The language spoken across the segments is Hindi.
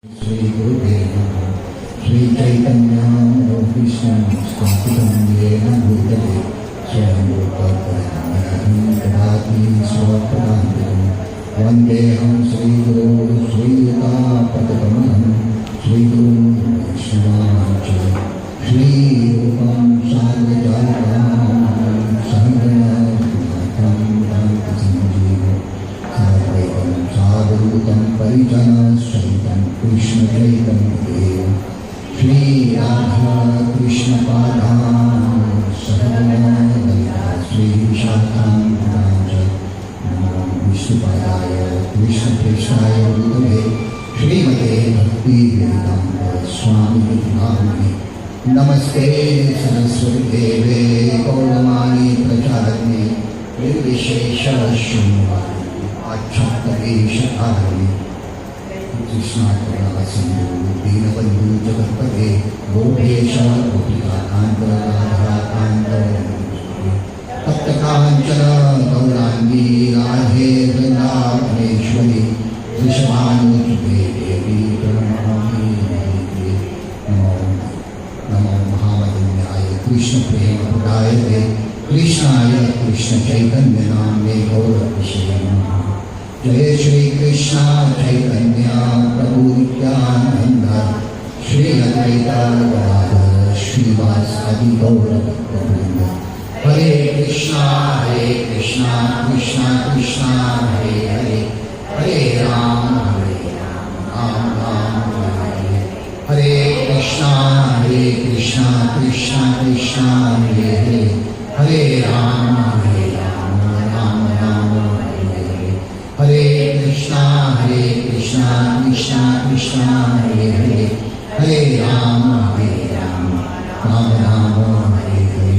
श्री गुरुदेव नमः। श्री चैतन्य कृष्ण स्थापितं येन भूतले स्वयं रूपं ददाति स्वपदान्तिकं वन्देऽहं श्रीगुरो श्रीयुतापदकमलं श्रीगुरुं वैष्णवांश्च श्रीरूपं सार्वजनिकं सहगणं संजीवं साद्वैतं सावधूतं परिजनसहितं कृष्ण चैतन्यदेव श्री राधा कृष्ण पादान् सहगणा श्री शाखान्वितांश्च नमो विष्णुपादाय कृष्ण प्रेष्ठाय भूतले श्रीमते भक्ति वेदांत स्वामी नामिने नमस्ते सरस्वती देवे गौरवाणी प्रचारणे निर्विशेष शून्यवादी आच्छादनेशधारिणे कृष्णार्पणा सिंधु दीनबंधु जगत्पते गोपेश गोपिकान्त राधाकान्त तप्तकाञ्चन गौराङ्गी राधे वृन्दावनेश्वरी वृषभानुसुते देवी प्रणमामि नमो नमो महामहिम्नाय कृष्ण प्रेम प्रदायते कृष्णाय कृष्ण चैतन्य नामे गौरविषये नमः। जय श्री कृष्ण चैतन्य प्रभु नित्यानंद श्री अद्वैत गदाधर श्रीवासादि गौर भक्तवृंद। हरे कृष्णा कृष्णा कृष्णा हरे हरे हरे राम राम राम हरे हरे कृष्णा कृष्णा कृष्णा हरे हरे हरे राम राम राम हरे हरे हरे कृष्णा कृष्णा कृष्णा हरे हरे हरे राम राम हरे हरे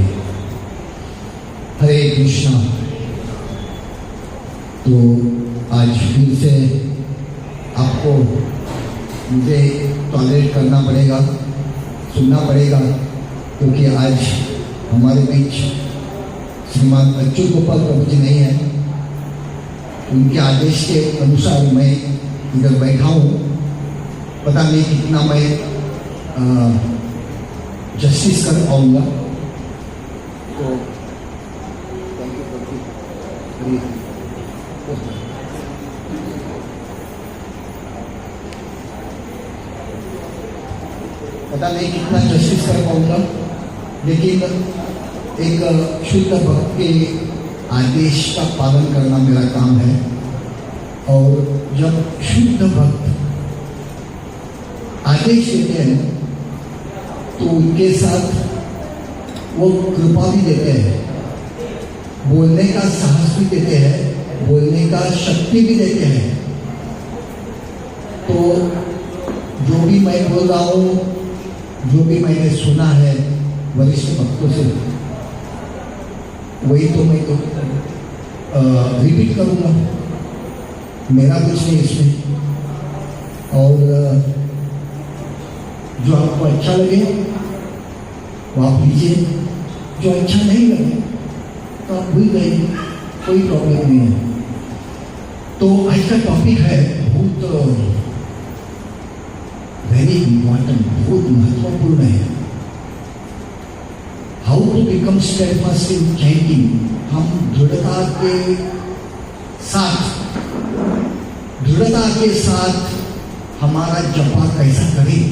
हरे कृष्णा। तो आज फिर से आपको मुझे टॉलरेट करना पड़ेगा, सुनना पड़ेगा, क्योंकि आज हमारे बीच श्रीमान अच्युत गोपाल प्रभु जी नहीं है। उनके आदेश के अनुसार मैं इधर बैठा हूँ। पता नहीं कितना मैं जस्टिस कर पाऊंगा। तो पता नहीं कितना जस्टिस कर पाऊंगा, लेकिन एक शुद्ध भक्त के आदेश का पालन करना मेरा काम है। और जब शुद्ध भक्त आदेश देते हैं तो उनके साथ वो कृपा भी देते हैं, बोलने का साहस भी देते हैं, बोलने का शक्ति भी देते हैं। तो जो भी मैं बोल रहा हूँ, जो भी मैंने सुना है वरिष्ठ भक्तों से, वही तो मैं तो रिपीट करूँगा। मेरा कुछ नहीं इसमें। और जो आपको अच्छा लगे वो आप लीजिए, जो अच्छा नहीं लगे तो आप भूल गए, कोई प्रॉब्लम नहीं है। तो आज का टॉपिक है बहुत वेरी इम्पॉर्टेंट, बहुत महत्वपूर्ण है। How to become steadfast in chanting. हम दृढ़ता के साथ हमारा जपा कैसा करें,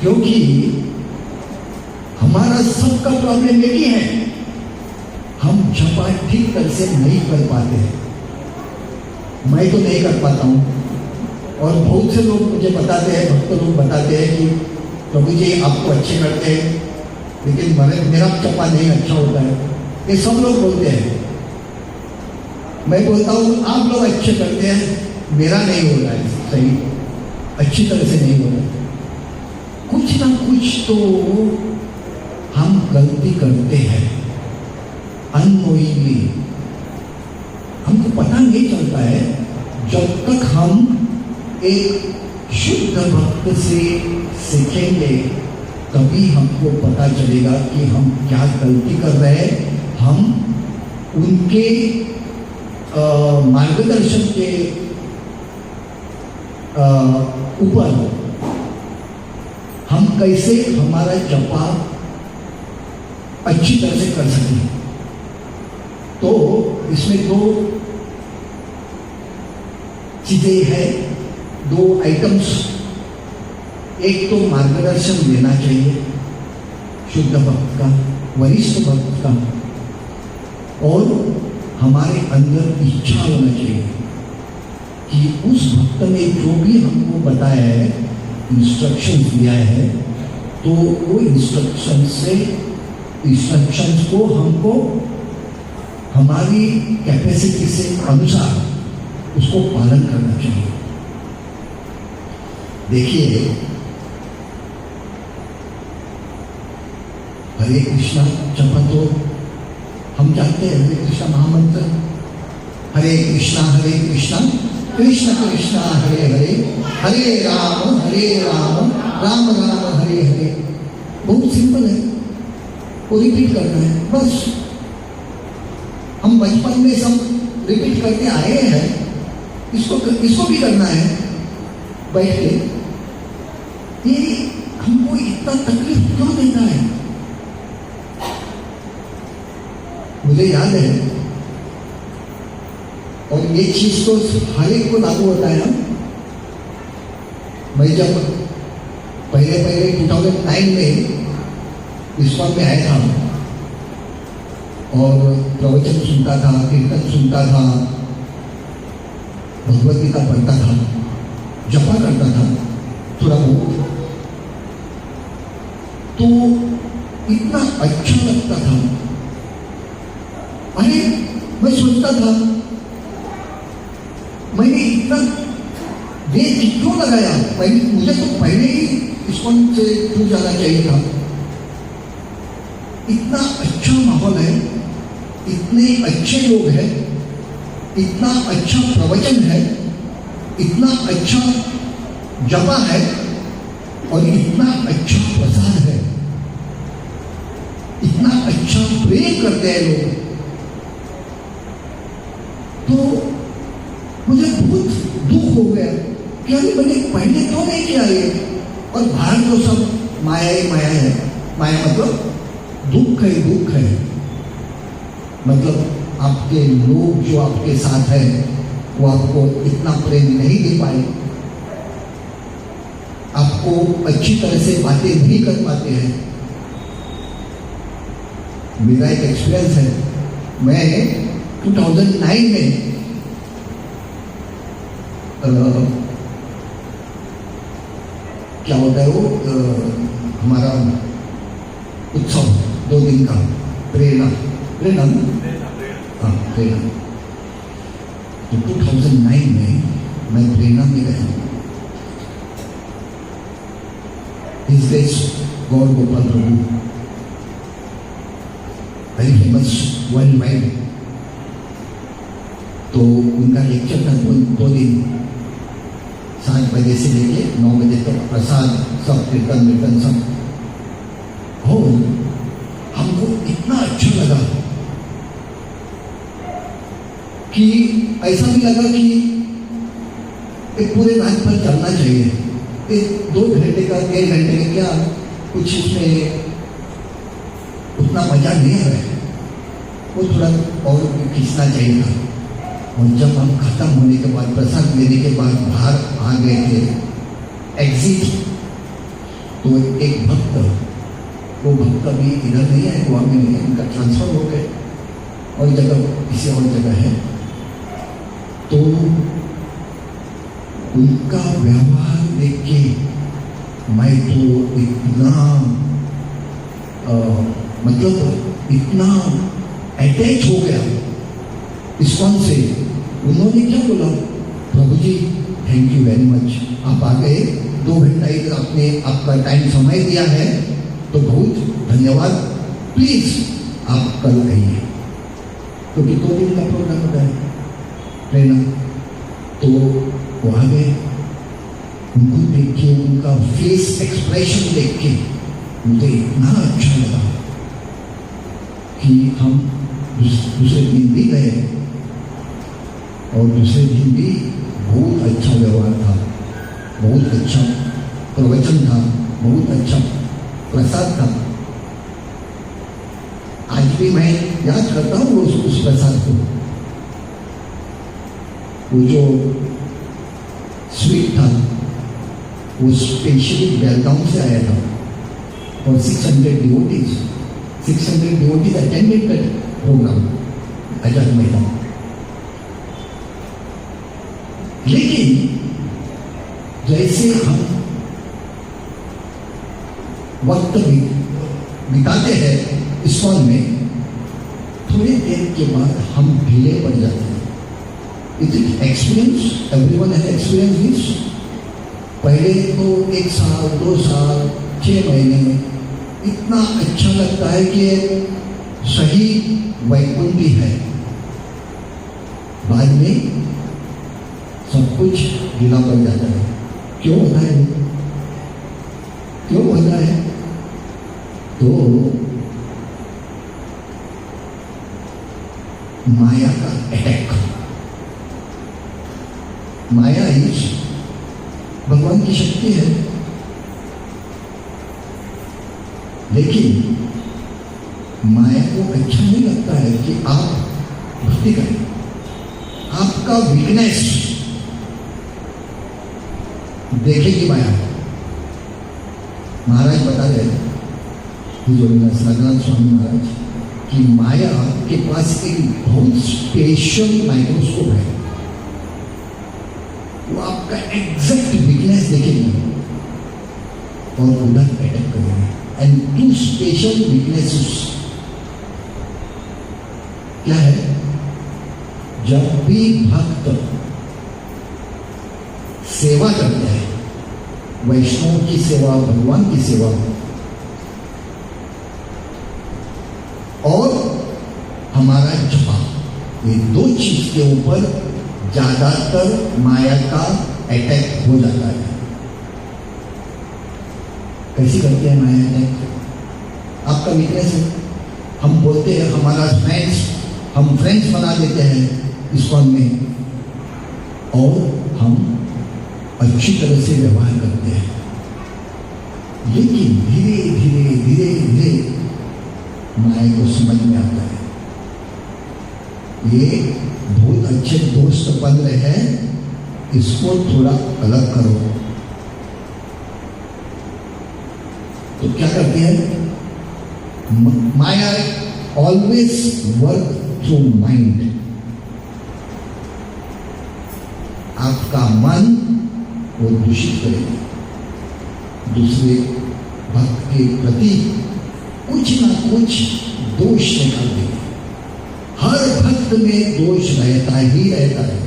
क्योंकि हमारा सबका प्रॉब्लम यही है, हम जपा ठीक तरह से नहीं कर पाते हैं। मैं तो नहीं कर पाता हूँ, और बहुत से लोग मुझे बताते हैं, भक्त लोग बताते हैं कि प्रभु जी आप तो अच्छे करते हैं, लेकिन मेरा जपा नहीं अच्छा होता है। ये सब लोग बोलते हैं। मैं बोलता हूँ आप लोग अच्छे करते हैं, मेरा नहीं हो रहा है सही, अच्छी तरह से नहीं हो रहा। कुछ ना कुछ तो हम गलती करते हैं अननोइंगली, हमको पता नहीं चलता है। जब तक हम एक शुद्ध भक्त से सीखेंगे तभी हमको पता चलेगा कि हम क्या गलती कर रहे हैं। हम उनके मार्गदर्शन के ऊपर हम कैसे हमारा जपा अच्छी तरह से कर सकें। तो इसमें दो चीजें हैं, दो आइटम्स। एक तो मार्गदर्शन लेना चाहिए शुद्ध भक्त का, वरिष्ठ भक्त का, और हमारे अंदर इच्छा होना चाहिए कि उस भक्त ने जो भी हमको बताया है, इंस्ट्रक्शन दिया है, तो वो इंस्ट्रक्शंस को हमको हमारी कैपेसिटी से अनुसार उसको पालन करना चाहिए। देखिए, हरे कृष्णा जपा तो हम जानते हैं, हरे कृष्णा महामंत्र, हरे कृष्णा कृष्ण कृष्णा हरे हरे, हरे राम राम राम हरे हरे। बहुत सिंपल है, वो रिपीट करना है बस। हम बचपन में सब रिपीट करके आए हैं, इसको भी करना है बैठ के। ये हमको इतना तकलीफ क्यों देता है? मुझे याद है, और ये चीज तो हर एक को लागू होता है ना। मैं जब पहले 2009 में इस्कॉन में आया था और प्रवचन सुनता था, कीर्तन सुनता था, भगवत गीता पढ़ता था, जपा करता था थोड़ा बहुत, तो इतना अच्छा लगता था। अरे मैं सोचता था, मैंने इतना देर क्यों लगाया? मुझे तो पहले ही इस्कॉन से छूट जाना चाहिए था। इतना अच्छा माहौल है, इतने अच्छे लोग हैं, इतना अच्छा प्रवचन है, इतना अच्छा जपा है, और इतना अच्छा प्रसाद है, इतना अच्छा प्रेम करते हैं लोग। तो मुझे बहुत दुख हो गया कि अरे मैंने पहले क्यों नहीं किया ये। और बाहर तो सब माया ही माया है। माया मतलब दुख है। मतलब आपके लोग जो आपके साथ है वो आपको इतना प्रेम नहीं दे पाए, आपको अच्छी तरह से बातें नहीं कर पाते हैं। मेरा एक एक्सपीरियंस है, मैं 2009 में क्या होता है वो हमारा उत्सव 2 दिन का, प्रेरणा। तो 2009 में मैं प्रेरणा में गया। His grace गौर गोपाल प्रभु, वेरी फेमस वर्ल्ड वाइड। तो उनका लेक्चर था 2 दिन, 7 बजे से लेके 9 बजे तक, प्रसाद सब, कीर्तन सब। और हमको इतना अच्छा लगा कि ऐसा भी लगा कि एक पूरे रात भर चलना चाहिए। 2 घंटे का, 1 घंटे का क्या कुछ इसमें उतना मजा नहीं आ रहा है, वो थोड़ा और खींचना चाहिए था। और जब हम खत्म होने के बाद, प्रसाद लेने के बाद बाहर आ गए थे एग्जिट, तो एक भक्त, वो भक्त अभी इधर नहीं है, गोवा में नहीं है, उनका ट्रांसफर हो गए और जगह किसी और जगह है। तो उनका व्यवहार देख के मैं तो इतना मतलब इतना अटैच हो गया इस्कॉन से। उन्होंने क्या बोला, प्रभु जी थैंक यू वेरी मच, आप आ गए, 2 घंटा इधर आपने आपका टाइम समय दिया है, तो बहुत धन्यवाद, प्लीज आप कल आइए। क्योंकि 2 दिन का प्रोग्राम होता है प्रेरणा। तो वहाँ गए, उनको देख के, उनका फेस एक्सप्रेशन देख के मुझे इतना अच्छा लगा कि हम दूसरे दिन भी गए और दूसरे दिन भी बहुत अच्छा व्यवहार था। बहुत अच्छा प्रवचन था, बहुत अच्छा प्रसाद था। आज भी मैं याद करता हूँ उस प्रसाद को। वो जो स्वीट था वो स्पेशली बेलगांव से आया था और 600 devotees attended that programme Azad Maidan. लेकिन जैसे हम वक्त बिताते हैं इस्कॉन में, थोड़ी देर के बाद हम ढीले पड़ जाते हैं। Is it experience? Everyone has experience this. पहले तो 1 साल 2 साल 6 महीने इतना अच्छा लगता है कि सही वैकुंठी है, बाद में सब कुछ ढीला पड़ जाता है। क्यों होता है? क्यों होता है? तो माया का अटैक। माया इस भगवान की शक्ति है, लेकिन माया को अच्छा नहीं लगता है कि आप भक्ति करें। आपका वीकनेस देखेगी माया। महाराज बता रहे सनातन स्वामी महाराज कि माया के पास एक बहुत स्पेशल माइक्रोस्कोप है। वो आपका एग्जैक्ट वीकनेस देखेगी और उधर अटैक करेगी। एंड 2 स्पेशल वीकनेसेस क्या है? जब भी भक्त सेवा करते हैं, वैष्णव की सेवा, भगवान की सेवा, और हमारा जपा, ये 2 चीज के ऊपर ज्यादातर माया का अटैक हो जाता है। कैसी करते हैं माया अटैक? आपका वीकनेस है, हम बोलते हैं हमारा हम फ्रेंड्स बना देते हैं इस्कॉन में, और हम अच्छी तरह से व्यवहार करते हैं, लेकिन धीरे धीरे धीरे धीरे माया को समझ में आता है ये बहुत अच्छे दोस्त बन रहे हैं, इसको थोड़ा अलग करो। तो क्या करते हैं? माया ऑलवेज वर्क थ्रू माइंड। आपका मन वो दूषित करेगी, दूसरे भक्त के प्रति कुछ ना कुछ दोष निकाल देगी। हर भक्त में दोष रहता ही रहता है।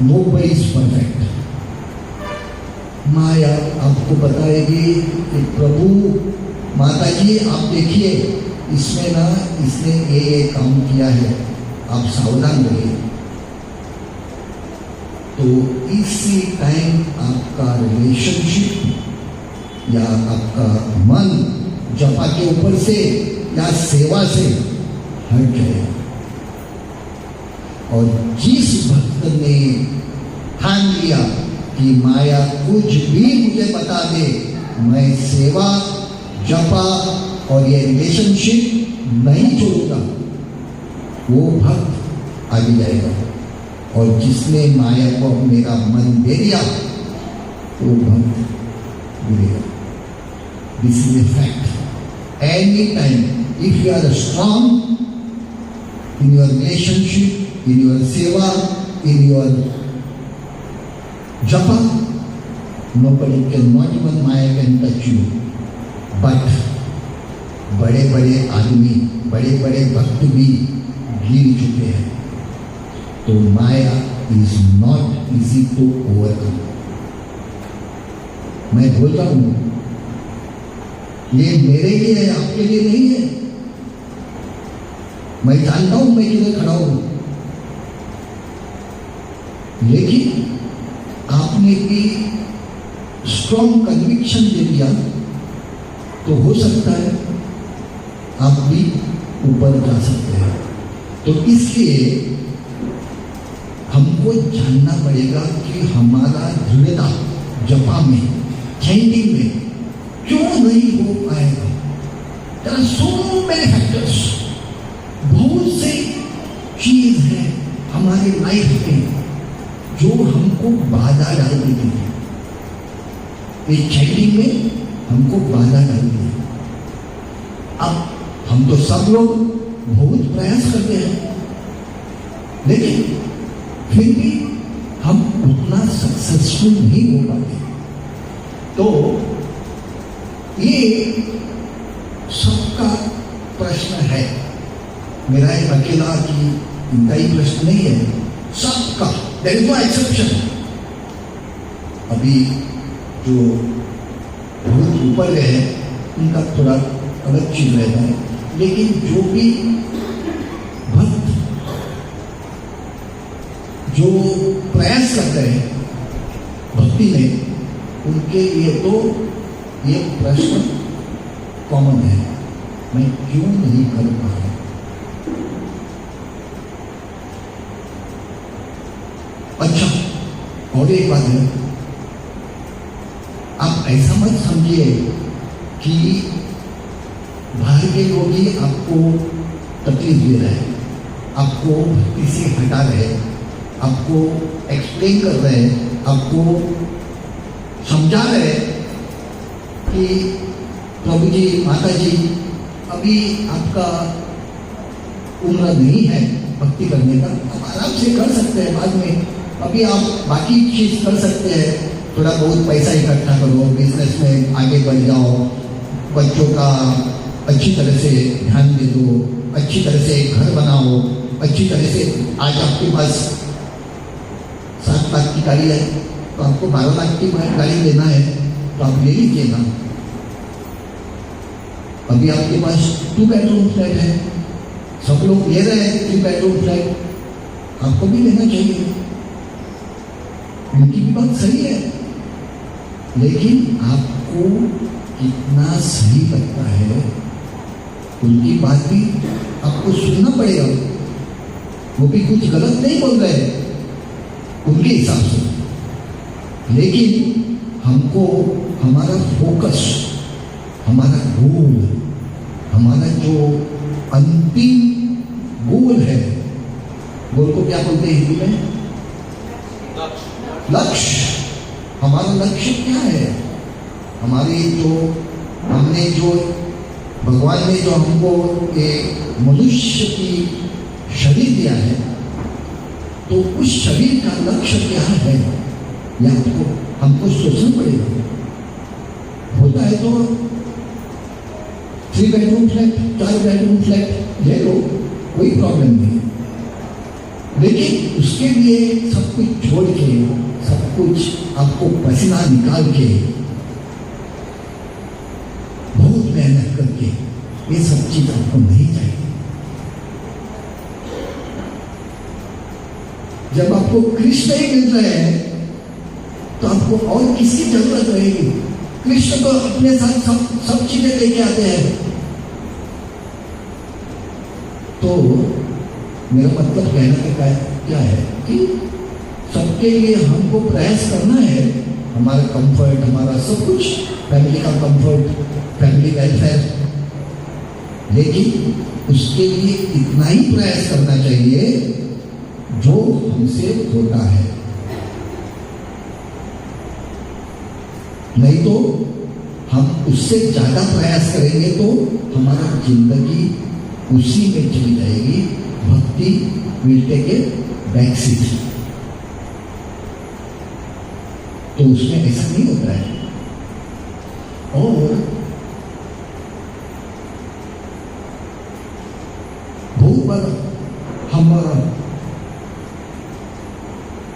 Nobody is perfect. माया आपको बताएगी कि प्रभु, माता जी आप देखिए इसमें ना इसने ये काम किया है, आप सावधान रहिए। तो इसी टाइम आपका रिलेशनशिप या आपका मन जपा के ऊपर से या सेवा से हट जाएगा। और जिस भक्त ने ठान लिया कि माया कुछ भी मुझे बता दे, मैं सेवा, जपा और ये रिलेशनशिप नहीं छोड़ूंगा, वो भक्त आगे जाएगा। और जिसने माया को मेरा मन दे दिया, वो भक्त गिरेगा। This is a fact. Any time if you are strong in your relationship, in your seva, in your japa, nobody cannot even Maya can touch you. But बड़े बड़े आदमी, बड़े बड़े भक्त भी गिर चुके हैं। तो माया is not easy to overcome. मैं बोल रहा हूँ ये मेरे लिए है, आपके लिए नहीं है। मैं जानता हूं मैं किधर खड़ा हूं, लेकिन आपने भी स्ट्रॉन्ग कन्विक्शन दे दिया तो हो सकता है आप भी ऊपर जा सकते हैं। तो इसलिए हमको जानना पड़ेगा कि हमारा दृढ़ता जपा में, चैंटिंग में क्यों नहीं हो पाएगा। There are so many factors, बहुत से चीज है हमारे लाइफ में जो हमको बाधा डाल देती है। ये चैंटिंग में हमको बाधा डालती है। अब हम तो सब लोग बहुत प्रयास करते हैं, लेकिन फिर भी हम उतना सक्सेसफुल नहीं हो पाते। तो ये सबका प्रश्न है, मेरा एक अकेला कि इनका ही प्रश्न नहीं है, सबका, देयर इज नो एक्सेप्शन। अभी जो बहुत ऊपर गए हैं उनका थोड़ा अलग चीज रहता है, लेकिन जो भी भक्त जो प्रयास करते हैं भक्ति में, उनके लिए तो ये प्रश्न कॉमन है, मैं क्यों नहीं कर पा रहा। अच्छा, और एक बात है, आप ऐसा मत समझिए कि बाहर के लोग ही आपको तकलीफ दे रहे हैं, आपको भक्ति से हटा रहे हैं, आपको एक्सप्लेन कर रहे हैं, आपको समझा रहे हैं कि प्रभु जी, माता जी, अभी आपका उम्र नहीं है भक्ति करने का, आप आराम से कर सकते हैं, बाद में अभी आप बाकी चीज कर सकते हैं, थोड़ा बहुत पैसा इकट्ठा करो, बिजनेस में आगे बढ़ जाओ, बच्चों का अच्छी तरह से ध्यान दे दो, अच्छी तरह से घर बनाओ, अच्छी तरह से, आज आपके पास 7 लाख की गाड़ी है तो आपको 12 लाख की गाड़ी लेना है तो आप ले लीजिए ना। अभी आपके पास 2 बेडरूम फ्लैट है, सब लोग ले रहे हैं 3 बेडरूम फ्लैट, आपको भी लेना चाहिए। उनकी भी बात सही है, लेकिन आपको कितना सही लगता है उनकी बात भी आपको सुनना पड़ेगा। वो भी कुछ गलत नहीं बोल रहे उनके हिसाब से, लेकिन हमको हमारा फोकस, हमारा गोल, हमारा जो अंतिम गोल है, गोल को क्या बोलते हैं हिंदी में? लक्ष्य। हमारा लक्ष्य क्या है? हमारे जो हमने जो भगवान ने जो हमको एक मनुष्य की शरीर दिया है, तो उस शरीर का लक्ष्य क्या है, यह हमको सोचना पड़ेगा। होता है तो 3 बेडरूम फ्लैट, 4 बेडरूम फ्लैट ले लो, कोई प्रॉब्लम नहीं, लेकिन उसके लिए सब कुछ छोड़ के, सब कुछ आपको पसीना निकाल के, बहुत मेहनत करके, ये सब चीज आपको नहीं चाहिए। जब आपको कृष्ण ही मिल रहे हैं तो आपको और किसकी जरूरत रहेगी? कृष्ण तो अपने साथ सब चीजें लेके आते हैं। तो मेरा मतलब कहने का क्या है कि सबके लिए हमको प्रयास करना है, हमारा कंफर्ट, हमारा सब कुछ, फैमिली का कंफर्ट, फैमिली वेलफेयर, लेकिन उसके लिए इतना ही प्रयास करना चाहिए जो हमसे होता है। नहीं तो हम उससे ज्यादा प्रयास करेंगे तो हमारा जिंदगी उसी में चली जाएगी, bhakti will take a back seat. तो उसमें ऐसा नहीं होता है। और बहुत बार हमारा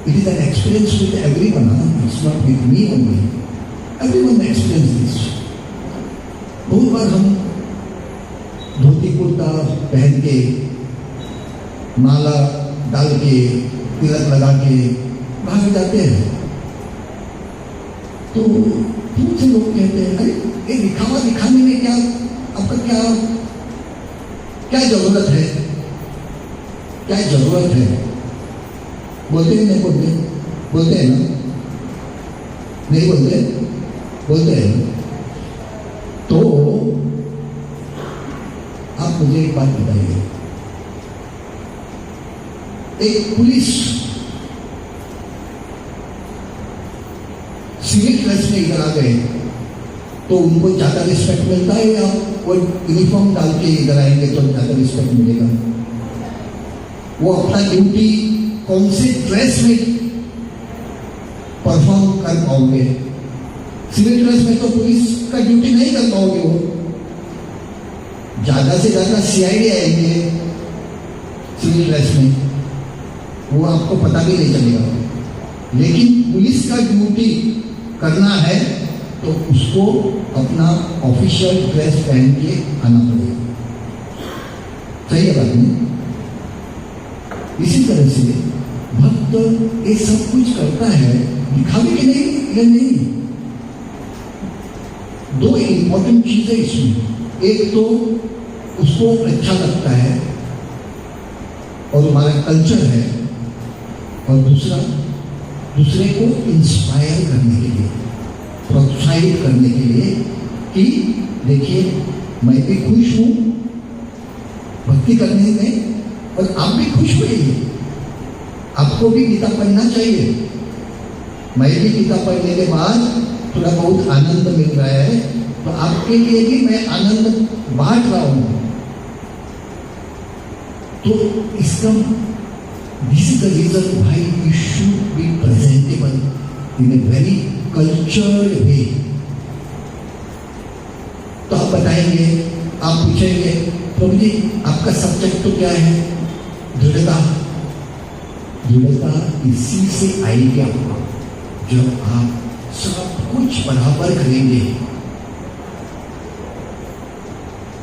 it is an experience with everyone, it's not with me only, everyone experiences this। बहुत बार हम धोती कुर्ता पहन के, माला डाल के, तिलक लगा के बाहर जाते हैं, तो बहुत से लोग कहते हैं, अरे ये दिखावा दिखाने में क्या आपका क्या जरूरत है, क्या जरूरत है? बोलते हैं नहीं बोलते? बोलते हैं ना? नहीं बोलते? बोलते हैं ना? तो आप मुझे एक बात बताइए, एक पुलिस सिविल ड्रेस में इधर आ गए तो उनको ज्यादा रिस्पेक्ट मिलता है, या वो यूनिफॉर्म डाल के इधर आएंगे तो ज्यादा रिस्पेक्ट मिलेगा? वो अपना ड्यूटी कौन से ड्रेस में परफॉर्म कर पाओगे? सिविल ड्रेस में तो पुलिस का ड्यूटी नहीं कर पाओगे। वो ज्यादा से ज्यादा सीआईडी आएंगे सिविल ड्रेस में, वो आपको पता भी नहीं चलेगा। लेकिन पुलिस का ड्यूटी करना है तो उसको अपना ऑफिशियल ड्रेस पहन के आना पड़ेगा। सही है बात नहीं? इसी तरह से भक्त ये सब कुछ करता है दिखावे के नहीं, ये नहीं। दो इंपॉर्टेंट चीजें इसमें, एक तो उसको अच्छा लगता है और हमारा कल्चर है, और दूसरा दूसरे को इंस्पायर करने के लिए, प्रोत्साहित करने के लिए कि देखिए मैं भी खुश हूं भक्ति करने में और आप भी खुश होइए, आपको भी गीता पढ़ना चाहिए। मैं भी गीता पढ़ने के बाद थोड़ा बहुत आनंद मिल रहा है, तो आपके लिए भी मैं आनंद बांट रहा हूं। तो इसका this is the reason why we should be presentable in a very cultured way. तो आप बताएंगे, आप पूछेंगे प्रभु जी आपका सब्जेक्ट तो क्या है? दृढ़ता। दृढ़ता इसी से आएगी आपको, जब आप सब कुछ बराबर करेंगे।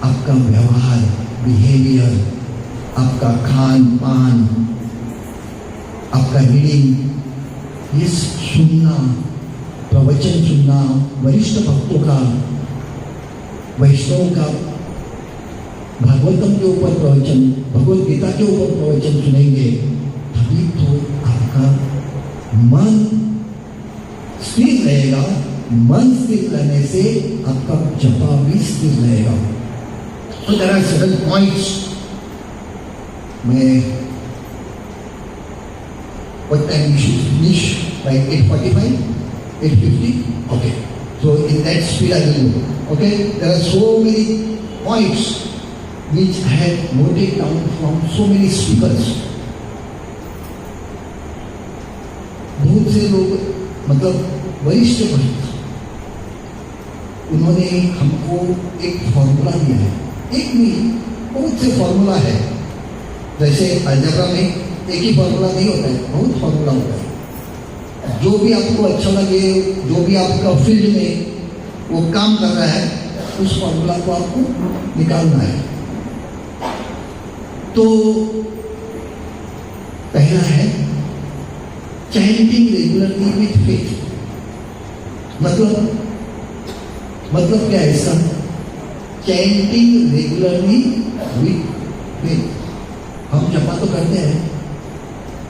आपका व्यवहार, बिहेवियर, आपका खान पान, आपका रीडिंग, ये सुनना, प्रवचन सुनना, वरिष्ठ भक्तों का, वैष्णव का भागवतम के ऊपर प्रवचन, भगवत गीता के ऊपर प्रवचन सुनेंगे, तभी तो आपका मन स्थिर रहेगा। मन स्थिर रहने से आपका जपा भी स्थिर रहेगा। तो देयर आर 7 पॉइंट्स। मैं what time we should finish? By 8:45, 8:50? Okay. So in that speed I will go. Okay. There are so many points which I had noted down from so many speakers. बहुत से लोग, मतलब वरिष्ठ भक्त, उन्होंने हमको एक फॉर्मूला दिया है। एक नहीं, बहुत से फॉर्मूला है। जैसे अलजेब्रा में एक ही फॉर्मूला नहीं होता है, बहुत फॉर्मूला होता है। जो भी आपको अच्छा लगे, जो भी आपका फील्ड में वो काम कर रहा है, उस फॉर्मूला को आपको निकालना है। तो पहला है चैंटिंग रेगुलरली विथ फेथ। मतलब क्या है इसका? Chanting regularly with faith. हम जपा तो करते हैं,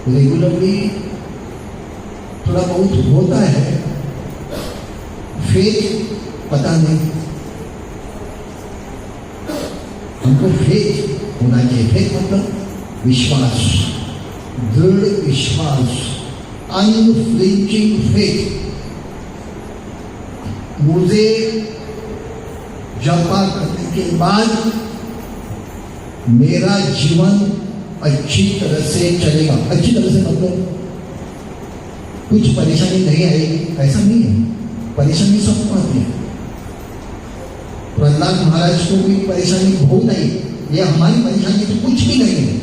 रेगुलरली थोड़ा बहुत होता है, फेथ पता नहीं। हमको फेथ होना चाहिए। फेथ मतलब विश्वास, दृढ़ विश्वास, अनफ्लिंचिंग फेथ। मुझे जपा करने के बाद मेरा जीवन अच्छी तरह से चलेगा। अच्छी तरह से मतलब कुछ परेशानी नहीं आएगी, ऐसा नहीं है। परेशानी सबको आती है। प्रहलाद महाराज को भी परेशानी बहुत आई। ये हमारी परेशानी तो कुछ भी नहीं है,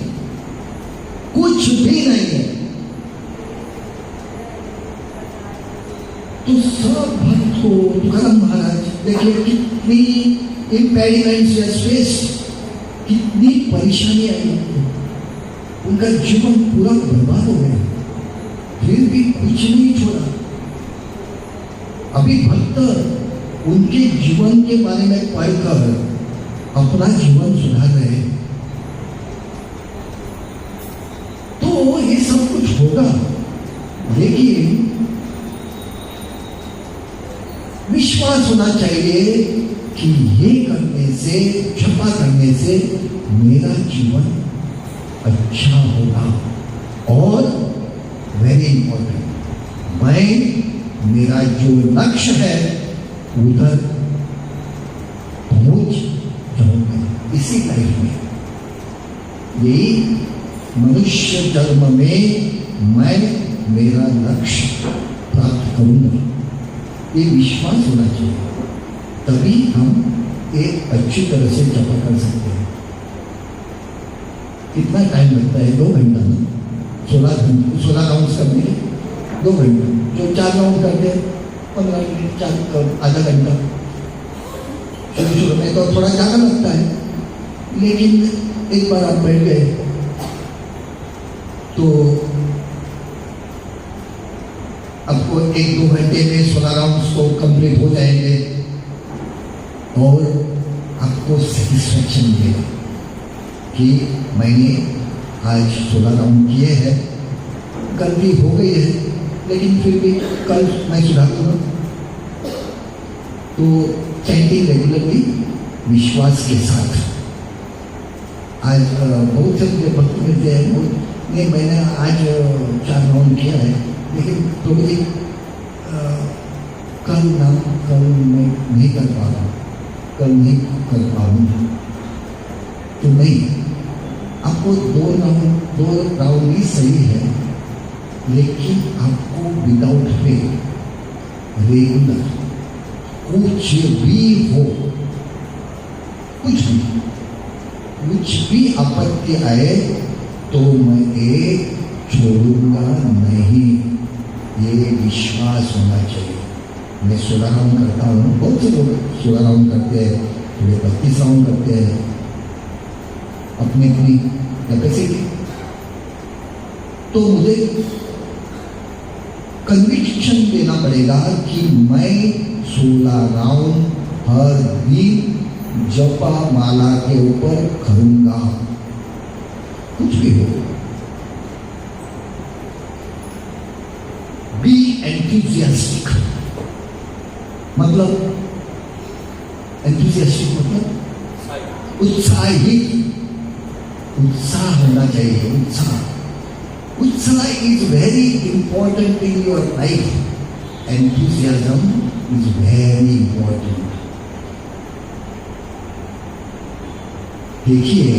कुछ भी नहीं है। तो सब भक्त को, तुकाराम महाराज देखिए कितनी इम्पेडिमेंट्स या स्पेस, कितनी परेशानी आई, उनका जीवन पूरा बर्बाद हो गया, फिर भी कुछ नहीं छोड़ा। अभी भक्त उनके जीवन के बारे में पढ़कर अपना जीवन सुधार रहे। तो ये सब कुछ हो होगा, लेकिन विश्वास होना चाहिए कि ये करने से, क्षमा करने से मेरा जीवन अच्छा होगा। और वेरी इंपॉर्टेंट, मैं मेरा जो लक्ष्य है उधर पहुंच जाऊंगा इसी लाइफ में। यही मनुष्य जन्म में मैं मेरा लक्ष्य प्राप्त करूंगा, ये विश्वास होना चाहिए, तभी हम एक अच्छी तरह से जपा कर सकते हैं। कितना टाइम लगता है? 2 घंटा ना, 16 राउंड करने के 2 घंटा। जो 4 राउंड करते हैं 15 मिनट, आधा घंटा। शुरू में तो थोड़ा ज़्यादा लगता है, लेकिन एक बार आप बैठ गए तो आपको 1-2 घंटे में 16 राउंड्स को कंप्लीट हो जाएंगे और आपको सेटिस्फैक्शन मिलेगा कि मैंने आज 16 राउंड किए हैं। गलती हो गई है, लेकिन फिर भी कल मैं सुधार दूंगा। तो चैंटिंग रेगुलरली विश्वास के साथ। आज बहुत से मुझे भक्त मिलते हैं, नहीं मैंने आज 4 राउंड किया है, लेकिन थोड़ी कल मैं नहीं कर पा रहा, कल नहीं कर पाऊंगा। तो नहीं, आपको 2 राउंड ही सही है, लेकिन आपको विदाउट फेल रेगुलर कुछ भी हो, कुछ भी आपत्ति आए तो मैं ये छोड़ूंगा नहीं, ये विश्वास होना चाहिए। मैं 16 राउंड करता हूँ, बहुत से लोग 16 राउंड करते हैं, थोड़े 32 राउंड करते हैं, अपनी कैपेसिटी। तो मुझे कन्विक्शन देना पड़ेगा कि मैं 16 राउंड हर दिन जपा माला के ऊपर करूंगा, कुछ भी हो। बी एंथुसियास्टिक, मतलब एंथुसियास्टिक मतलब उत्साहित, उत्साह होना चाहिए। उत्साह is very important in your life. Enthusiasm is very important. देखिए,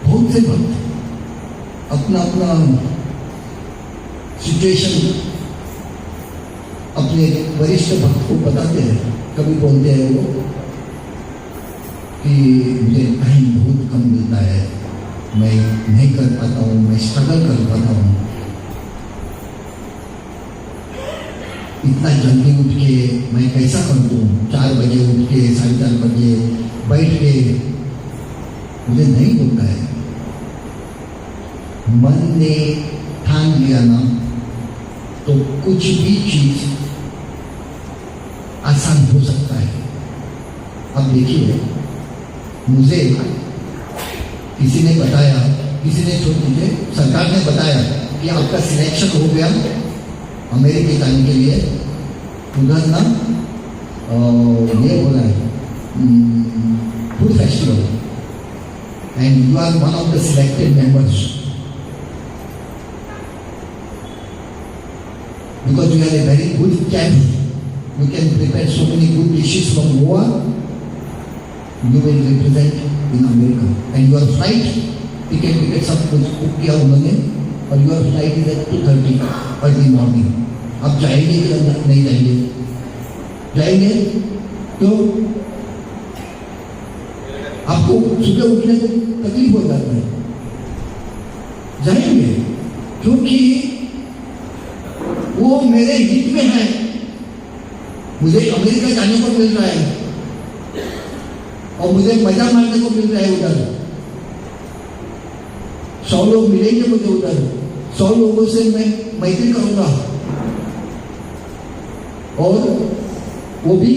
बहुत से भक्त अपना सिचुएशन अपने वरिष्ठ भक्त को बताते हैं। कभी बोलते हैं वो कि मुझे टाइम बहुत कम मिलता है, मैं नहीं कर पाता हूँ, मैं स्ट्रगल कर पाता हूँ। इतना जल्दी उठ के मैं कैसा कर दूँ? 4 बजे उठ के 4:30 बजे बैठ के मुझे नहीं होता है। मन ने ठान लिया ना, तो कुछ भी चीज आसान हो सकता है। अब देखिए, मुझे किसी ने बताया, मुझे सरकार ने बताया कि आपका सिलेक्शन हो गया अमेरिका जाने के लिए। उधर ना ये हो रहा है food festival, and you are one of the selected members because you are a very good chef. You can prepare so many good dishes from Goa. You will represent in America, and your flight ticket सब कुछ बुक किया उन्होंने, और your flight is at 2:30 early morning. आप जाएंगे कि नहीं जाएंगे? जाएंगे? क्यों? आपको सुबह उठने को तकलीफ हो जाता है। जाएंगे क्योंकि वो मेरे हित में है। मुझे अमेरिका जाने को मिल रहा है और मुझे मजा मारने को मिल रहा है। उधर 100 लोग मिलेंगे मुझे, उधर 100 लोगों से मैं मैत्री करूंगा, और वो भी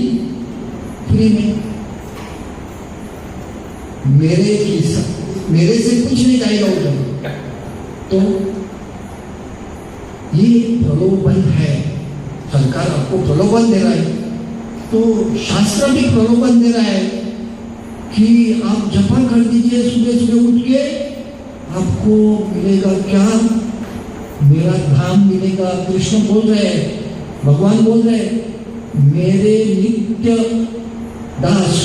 फ्री में। मेरे से कुछ नहीं जाएगा उधर। तो ये प्रलोभन है, सरकार आपको प्रलोभन दे रहा है, तो शास्त्र भी प्रलोभन दे रहा है कि आप जपा कर दीजिए सुबह सुबह उठ के, आपको मिलेगा क्या? मेरा धाम मिलेगा। कृष्ण बोल रहे हैं, भगवान बोल रहे हैं, मेरे नित्य दास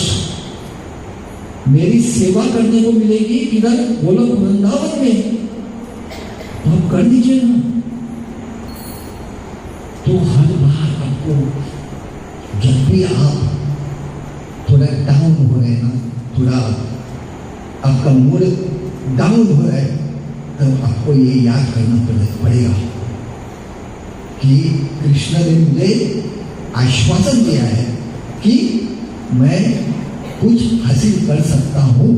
मेरी सेवा करने को मिलेगी इधर गोलक वृंदावन में, तो आप कर दीजिए ना। तो हर बार आपको जब भी आप थोड़ा डाउन हो रहे हैं ना, थोड़ा आपका मूड डाउन हो रहा है, तब आपको ये याद करना पड़ेगा कि कृष्ण ने मुझे आश्वासन दिया है कि मैं कुछ हासिल कर सकता हूं।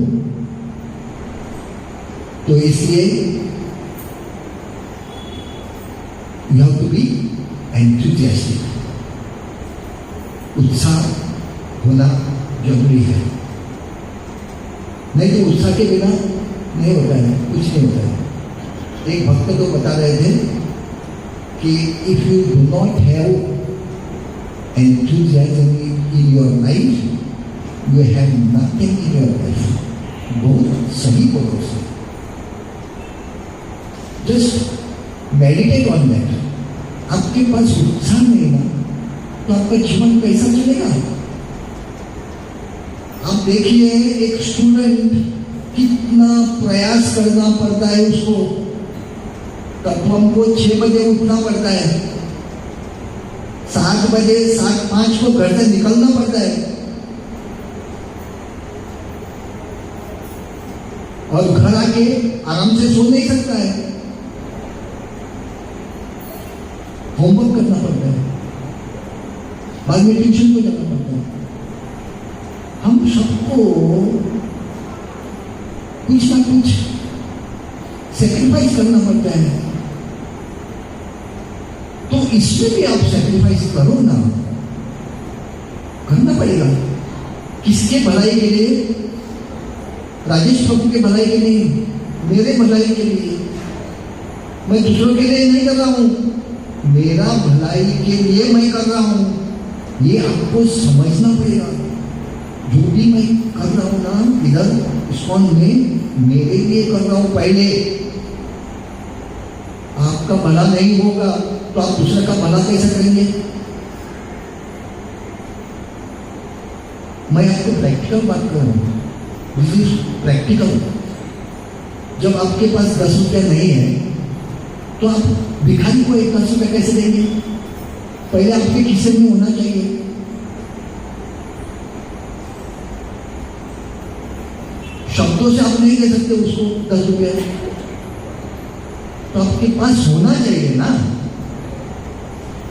तो इसलिए you have to be enthusiastic, उत्साह होना जरूरी है, नहीं तो उत्साह के बिना नहीं होता है, कुछ नहीं होता है। एक भक्त तो बता रहे थे कि if you do not have enthusiasm in your life, you have nothing in your life. बहुत सही बोलो से। Just meditate on that. आपके पास उत्साह नहीं ना, तो आपका जीवन कैसा चलेगा? आप देखिए एक स्टूडेंट कितना प्रयास करना पड़ता है उसको, तब हमको 6 बजे उठना पड़ता है, 7 बजे 7:05 को घर से निकलना पड़ता है, और घर आके आराम से सो नहीं सकता है, होमवर्क करना पड़ता है, बाद में ट्यूशन को जाना पड़ता है। हम सबको कुछ ना कुछ सेक्रीफाइस करना पड़ता है, तो इसमें भी आप सेक्रीफाइस करो ना, करना पड़ेगा। किसके भलाई के लिए? राजेश प्रभु के भलाई के लिए, मेरे भलाई के लिए। मैं दूसरों के लिए नहीं कर रहा हूं, मेरा भलाई के लिए मैं कर रहा हूं। ये आपको समझना पड़ेगा। जो भी मैं कर रहा हूं ना इधर इस्कॉन में, मेरे लिए कर रहा हूं। पहले आपका भला नहीं होगा तो आप दूसरे का भला कैसे करेंगे? मैं आपको प्रैक्टिकल बात कर रहा हूं, दिस इज प्रैक्टिकल। जब आपके पास 10 रुपया नहीं है तो आप भिखारी को 10 रुपया कैसे देंगे? पहले आपके खिस्से में होना चाहिए। शब्दों से आप नहीं दे सकते उसको 10 रुपया, तो आपके पास होना चाहिए ना,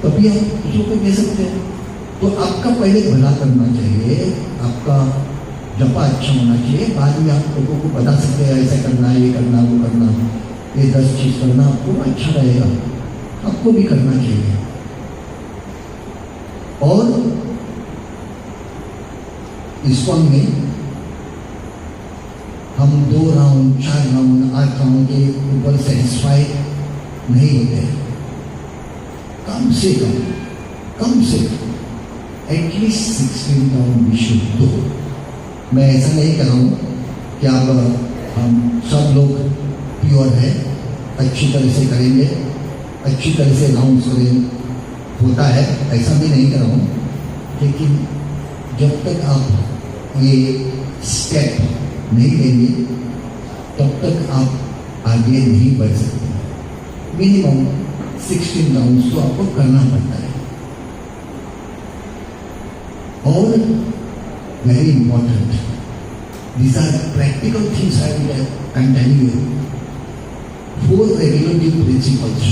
तभी आप दूसरों को दे सकते हैं। तो आपका पहले भला करना चाहिए, आपका जपा अच्छा होना चाहिए, बाद में आप लोगों को बता सकते हैं ऐसा करना, ये करना, वो करना, ये 10 चीज करना, आपको अच्छा रहेगा, आपको भी करना चाहिए। और इस्कॉन में हम 2 राउंड 4 राउंड 8 राउंड के ऊपर सेटिस्फाई नहीं होते। कम से कम at least 16 round we should do. मैं ऐसा नहीं कर रहा हूँ कि आप हम सब लोग प्योर है, अच्छी तरह से करेंगे, अच्छी तरह से राउंड करें, होता है, ऐसा भी नहीं कर रहा हूँ। लेकिन जब तक आप ये स्टेप नहीं लेंगे तब तक आप आगे नहीं बढ़ सकते। मिनिमम 16 राउंड्स तो आपको करना पड़ता है। और very important, these are practical things I can tell you. 4 regulative principles,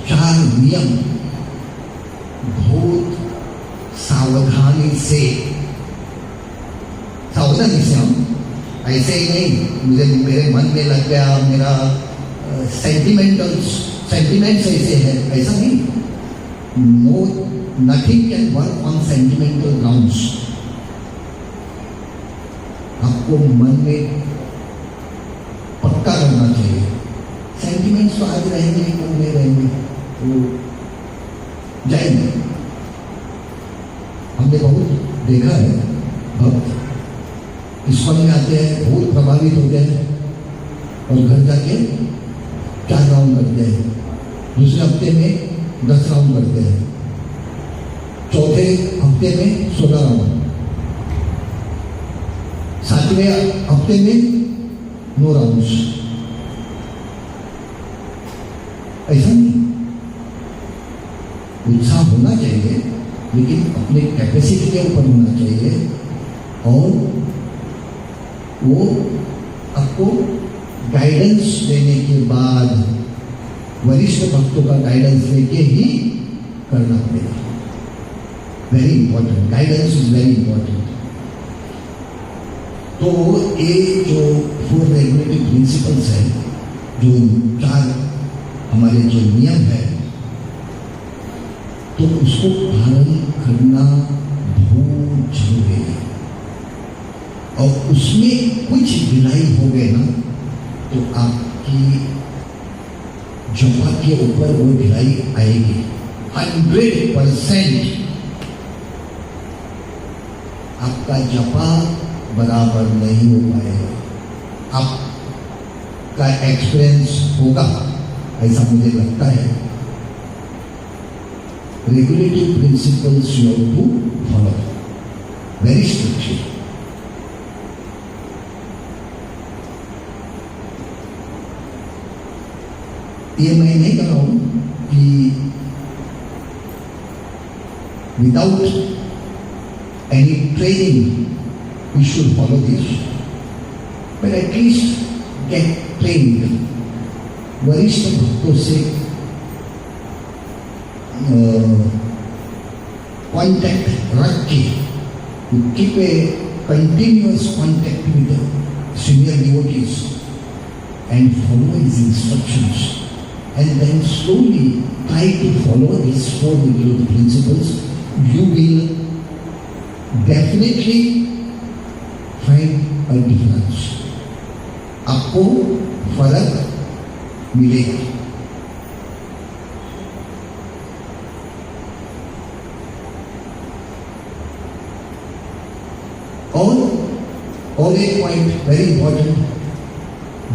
4 नियम बहुत सावधानी से हम ऐसे ही नहीं मुझे मेरे मन में लग गया, मेरा सेंटिमेंट्स ऐसे है, ऐसा नहीं। No, nothing can work on sentimental grounds. आपको मन में तो आज रहेंगे कल नहीं रहेंगे, वो जाएंगे। हमने बहुत देखा है, भक्त इस्कॉन में आते हैं, बहुत प्रभावित होते हैं और घर जाके 4 राउंड करते हैं, दूसरे हफ्ते में 10 राउंड करते हैं, चौथे हफ्ते में 16 राउंड, 7वें हफ्ते में 9 राउंड्स। ऐसा नहीं, उत्साह होना चाहिए लेकिन अपने कैपेसिटी के ऊपर होना चाहिए और वो आपको गाइडेंस देने के बाद, वरिष्ठ भक्तों का गाइडेंस लेके ही करना पड़ेगा। Very important, guidance is very important. तो ये जो 4 रेगुलेटिंग प्रिंसिपल्स है, जो 4 हमारे जो नियम है, तो उसको पालन करना बहुत जरूरी है। और उसमें कुछ ढिलाई हो गए ना तो आपकी जपा के ऊपर वो ढिलाई आएगी। 100% आपका जपा बराबर नहीं हो पाएगा। आपका एक्सपीरियंस होगा, ऐसा मुझे लगता है। Regulative principles you have to follow very strictly. ये मैं नहीं कह रहा हूं कि without any training we should follow this, but at least get trained. वरिष्ठ भक्तों से contact रख के, you keep a continuous contact with the senior devotees and follow his instructions, and then slowly try to follow these 4 regulative principles. You will definitely find a difference. आपको फर्क मिलेगा। और एक point very important,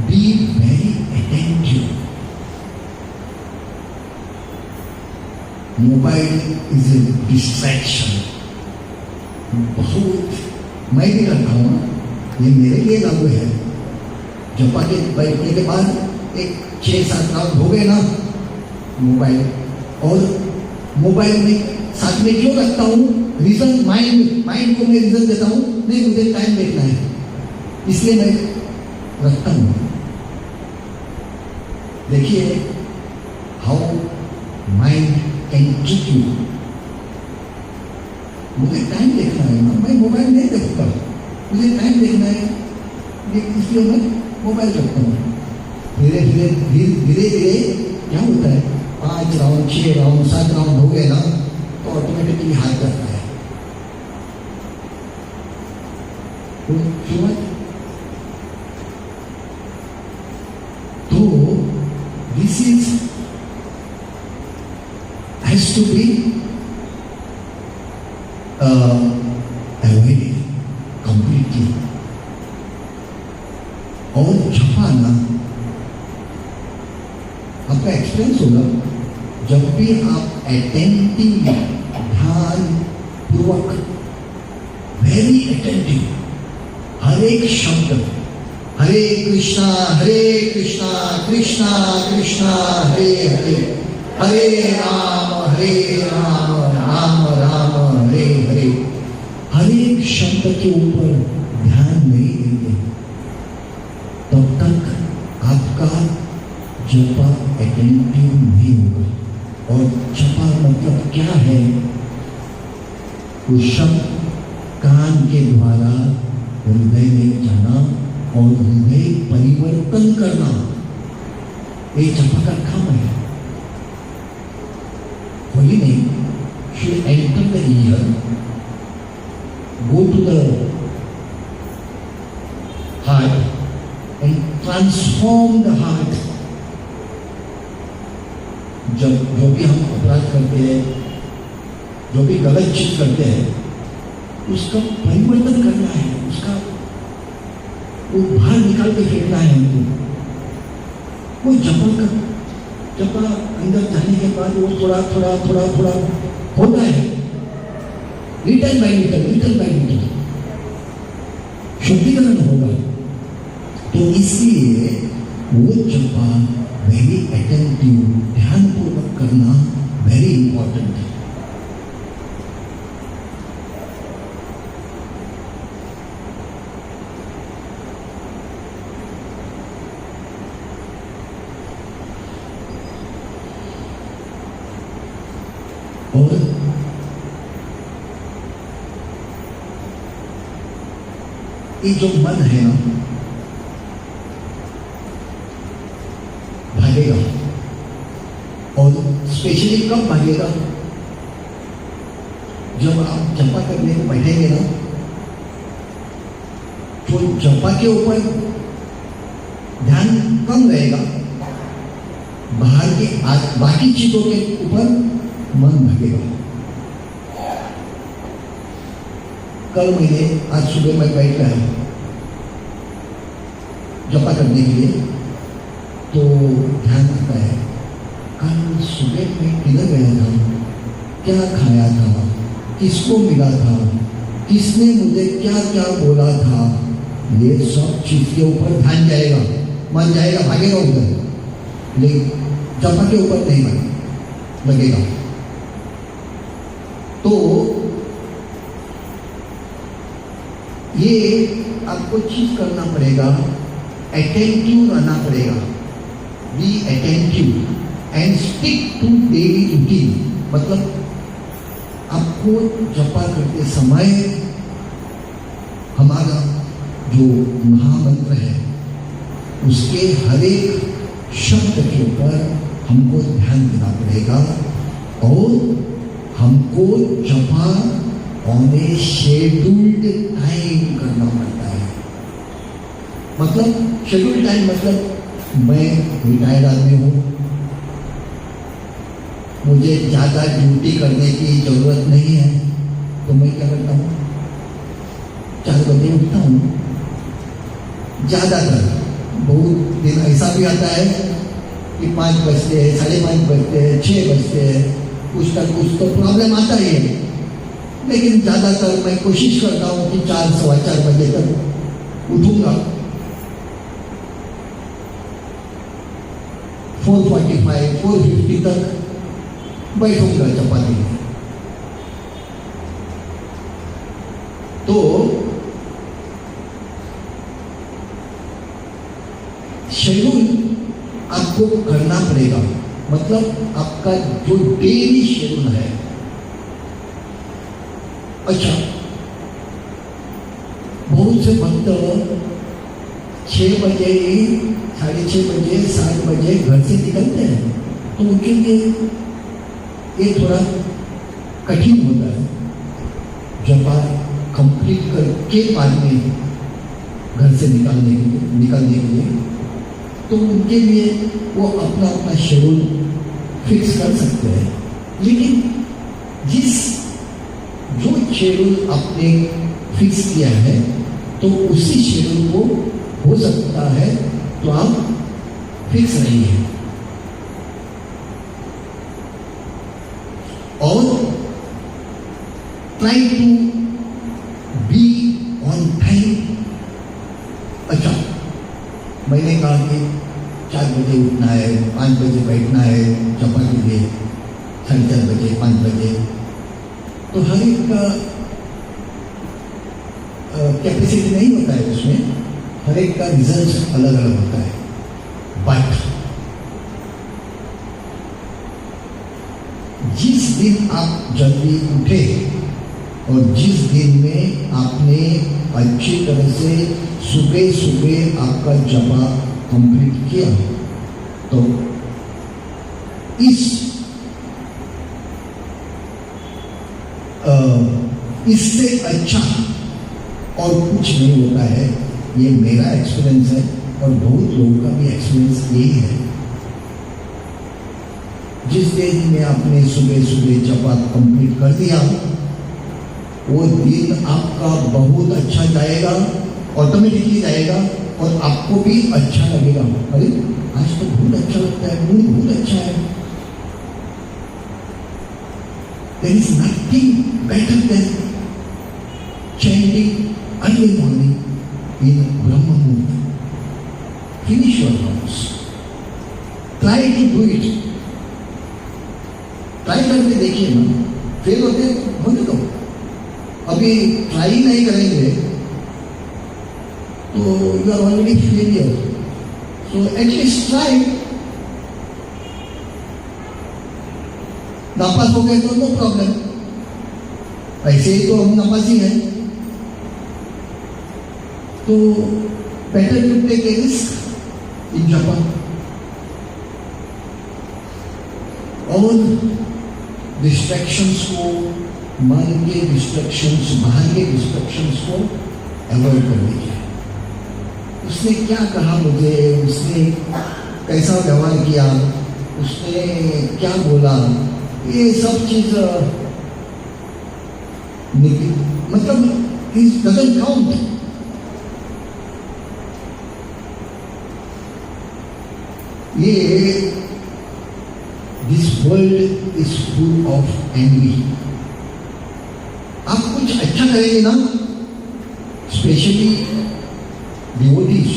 be very attentive. Mobile is a distraction. बहुत मैं भी करता हूँ, ये मेरे लिए लागू है। जपा के बैठने के बाद एक 6-7 राउंड हो गए ना मोबाइल, और मोबाइल में साथ में क्यों रखता हूँ? रीजन माइंड को मैं रीजन देता हूँ, नहीं मुझे टाइम देखना है, इसलिए मैं रखता हूँ। देखिए how mind can trick you. मुझे टाइम देखना है ना, मैं मोबाइल नहीं देखता, मुझे टाइम देखना है, इसलिए मैं मोबाइल रखता हूँ। धीरे धीरे क्या होता है, 5 राउंड 6 राउंड 7 राउंड हो गए ना तो ऑटोमेटिकली हाथ करता है। तो this is has to be avoided completely. और छपाना आपका एक्सपीरियंस होगा, जब भी आप अटेंटिव ध्यान पूर्वक वेरी अटेंटिव हर एक शब्द हरे कृष्णा कृष्णा कृष्णा हरे हरे, हरे राम राम राम हरे हरे, हर एक शब्द के ऊपर ध्यान नहीं देंगे तब तक आपका जपा अटेंटिव नहीं होगा। और जपा मतलब क्या है? वो शब्द कान के द्वारा हृदय में जाना और हृदय परिवर्तन करना, ये जपा का काम है। होली नहीं, should enter the ear, go to the heart and transform the heart जब जो भी हम अपराध करते हैं, जो भी गलत चीज करते हैं, उसका परिवर्तन करना है, उसका वो बाहर निकाल के फेंकना है हमको। वो जपा अंदर जाने के बाद वो थोड़ा थोड़ा थोड़ा थोड़ा होता है, लिटल बाय लिटल शुद्धिकरण होगा। तो इसलिए वो जपा वेरी अटेंटिव, ध्यानपूर्वक करना वेरी इंपॉर्टेंट है। और ये जो मन है ना, भागेगा। और स्पेशली कब भागेगा? जब आप जपा करने को बैठेंगे ना, तो जपा के ऊपर ध्यान कम रहेगा, बाहर की बाकी चीजों के ऊपर मन भागेगा। कल मैंने, आज सुबह मैं बैठ रहा जपा करने के लिए, तो ध्यान आता है कल सुबह मैं किधर गया था, क्या खाया था, किसको मिला था, किसने मुझे क्या क्या बोला था, ये सब चीज के ऊपर ध्यान जाएगा, मन जाएगा, भागेगा उधर। लेकिन जपा के ऊपर नहीं लगेगा। तो ये आपको चीज करना पड़ेगा, अटेंटिव रहना पड़ेगा। Be attentive and stick to daily routine. मतलब आपको जपा करते समय हमारा जो महामंत्र है उसके हर एक शब्द के ऊपर हमको ध्यान देना पड़ेगा, और हमको जपा ऑन ए शेड्यूल्ड टाइम करना पड़ता है। मतलब शेड्यूल्ड टाइम मतलब मैं रिटायर्ड आदमी हूँ, मुझे ज़्यादा ड्यूटी करने की जरूरत नहीं है, तो मैं क्या करता हूँ, 4 बजे उठता हूँ। ज़्यादातर बहुत दिन ऐसा भी आता है कि 5 बजते हैं, 5:30 बजते हैं, 6 बजते हैं, कुछ तक कुछ तो प्रॉब्लम आता ही है। लेकिन ज़्यादातर मैं कोशिश करता हूँ कि 4, 4:15 बजे तक उठूँगा। 4:45, 4:50 तक बैठूंगा चपाती में। तो शेड्यूल आपको करना पड़ेगा। मतलब आपका जो डेली शेड्यूल है। अच्छा, बहुत से भक्त 6 बजे, 6:30 बजे, 7 बजे घर से निकलते हैं, तो उनके लिए ये थोड़ा कठिन होता है। जपा कंप्लीट करके बाद में घर से निकलने के लिए तो उनके लिए वो अपना अपना शेड्यूल फिक्स कर सकते हैं। लेकिन जो शेड्यूल आपने फिक्स किया है, तो उसी शेड्यूल को हो सकता है तो आप फिक्स रहिए। और try to be on time. अच्छा, मैंने कहा कि 4 बजे उठना है, 5 बजे बैठना है जपा के लिए, 4:30 बजे, 5 बजे। तो हर एक का कैपेसिटी नहीं होता है उसमें, हर एक का रिजल्ट अलग अलग होता है। बट जिस दिन आप जल्दी उठे और जिस दिन में आपने अच्छी तरह से सुबह सुबह आपका जपा कंप्लीट किया, तो इससे अच्छा और कुछ नहीं होता है। ये मेरा एक्सपीरियंस है और बहुत लोगों का भी एक्सपीरियंस यही है। जिस दिन में आपने सुबह सुबह जपा कंप्लीट कर दिया, वो दिन आपका बहुत अच्छा जाएगा, ऑटोमेटिकली जाएगा और आपको भी अच्छा लगेगा। अरे आज तो बहुत अच्छा लगता है, मूड बहुत अच्छा है। There is nothing better than chanting early morning in Brahma Muhurta. Finish your rounds. Try to do it. Try करके देखिए ना, फेल होने दो। अभी ट्राई नहीं करेंगे तो you are already failure. So at least try. नापास हो गए तो नो प्रॉब्लम, ऐसे ही तो हम नापास ही हैं। तो better to take a risk in Japan. और डिस्ट्रैक्शंस को, मन के डिस्ट्रैक्शंस, बाहर के डिस्ट्रैक्शंस को अवॉइड कर लीजिए। उसने क्या कहा मुझे, उसने कैसा व्यवहार किया, उसने क्या बोला, ये सब चीज मतलब इट डजंट काउंट। ये this world is full of envy. आप कुछ अच्छा करेंगे ना, especially devotees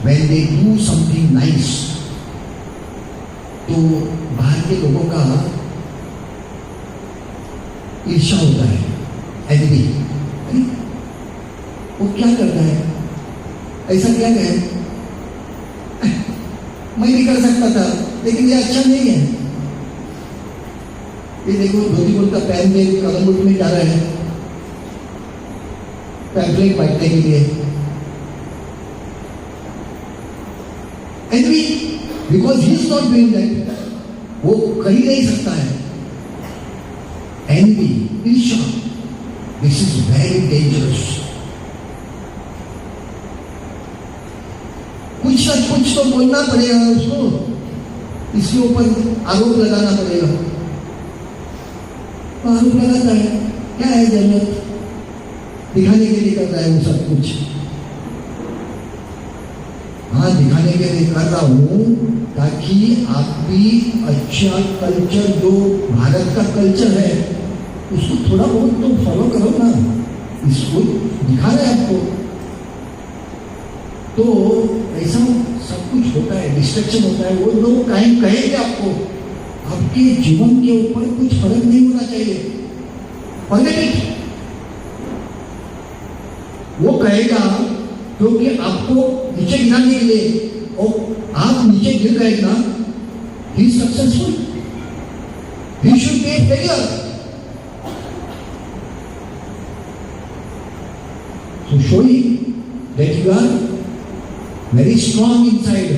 when they do something nice, तो बाहर के लोगों का ईर्ष्या होता है, एनवी। वो क्या करता है, ऐसा क्या कहे, मैं भी कर सकता था लेकिन ये अच्छा नहीं है। ये देखो धोती कुर्ता पहन के कलमबुट में जा रहे हैं पैम्फलेट बांटने के लिए। Envy, because he is not doing that, वो कर ही नहीं सकता है। एनवी, ईर्ष्या, दिस इज वेरी डेंजरस। कुछ ना कुछ तो बोलना पड़ेगा उसको, इसके ऊपर आरोप लगाना पड़ेगा। आरोप लगाता है, क्या है जरूरत, दिखाने के लिए कर रहा है वो सब कुछ। हाँ, दिखाने के लिए कर रहा हूं ताकि आप भी अच्छा कल्चर, जो भारत का कल्चर है, उसको थोड़ा बहुत तो फॉलो करो ना। इसको दिखा रहे हैं आपको, तो ऐसा सब कुछ होता है, डिस्ट्रैक्शन होता है। वो लोग कहेंगे आपको, आपके जीवन के ऊपर कुछ फर्क नहीं होना चाहिए। Forget it. वो कहेगा क्योंकि आपको नीचे गिराने के लिए, और आप नीचे गिर गए ना, he is successful, he should be a failure. So show him that you are very strong inside.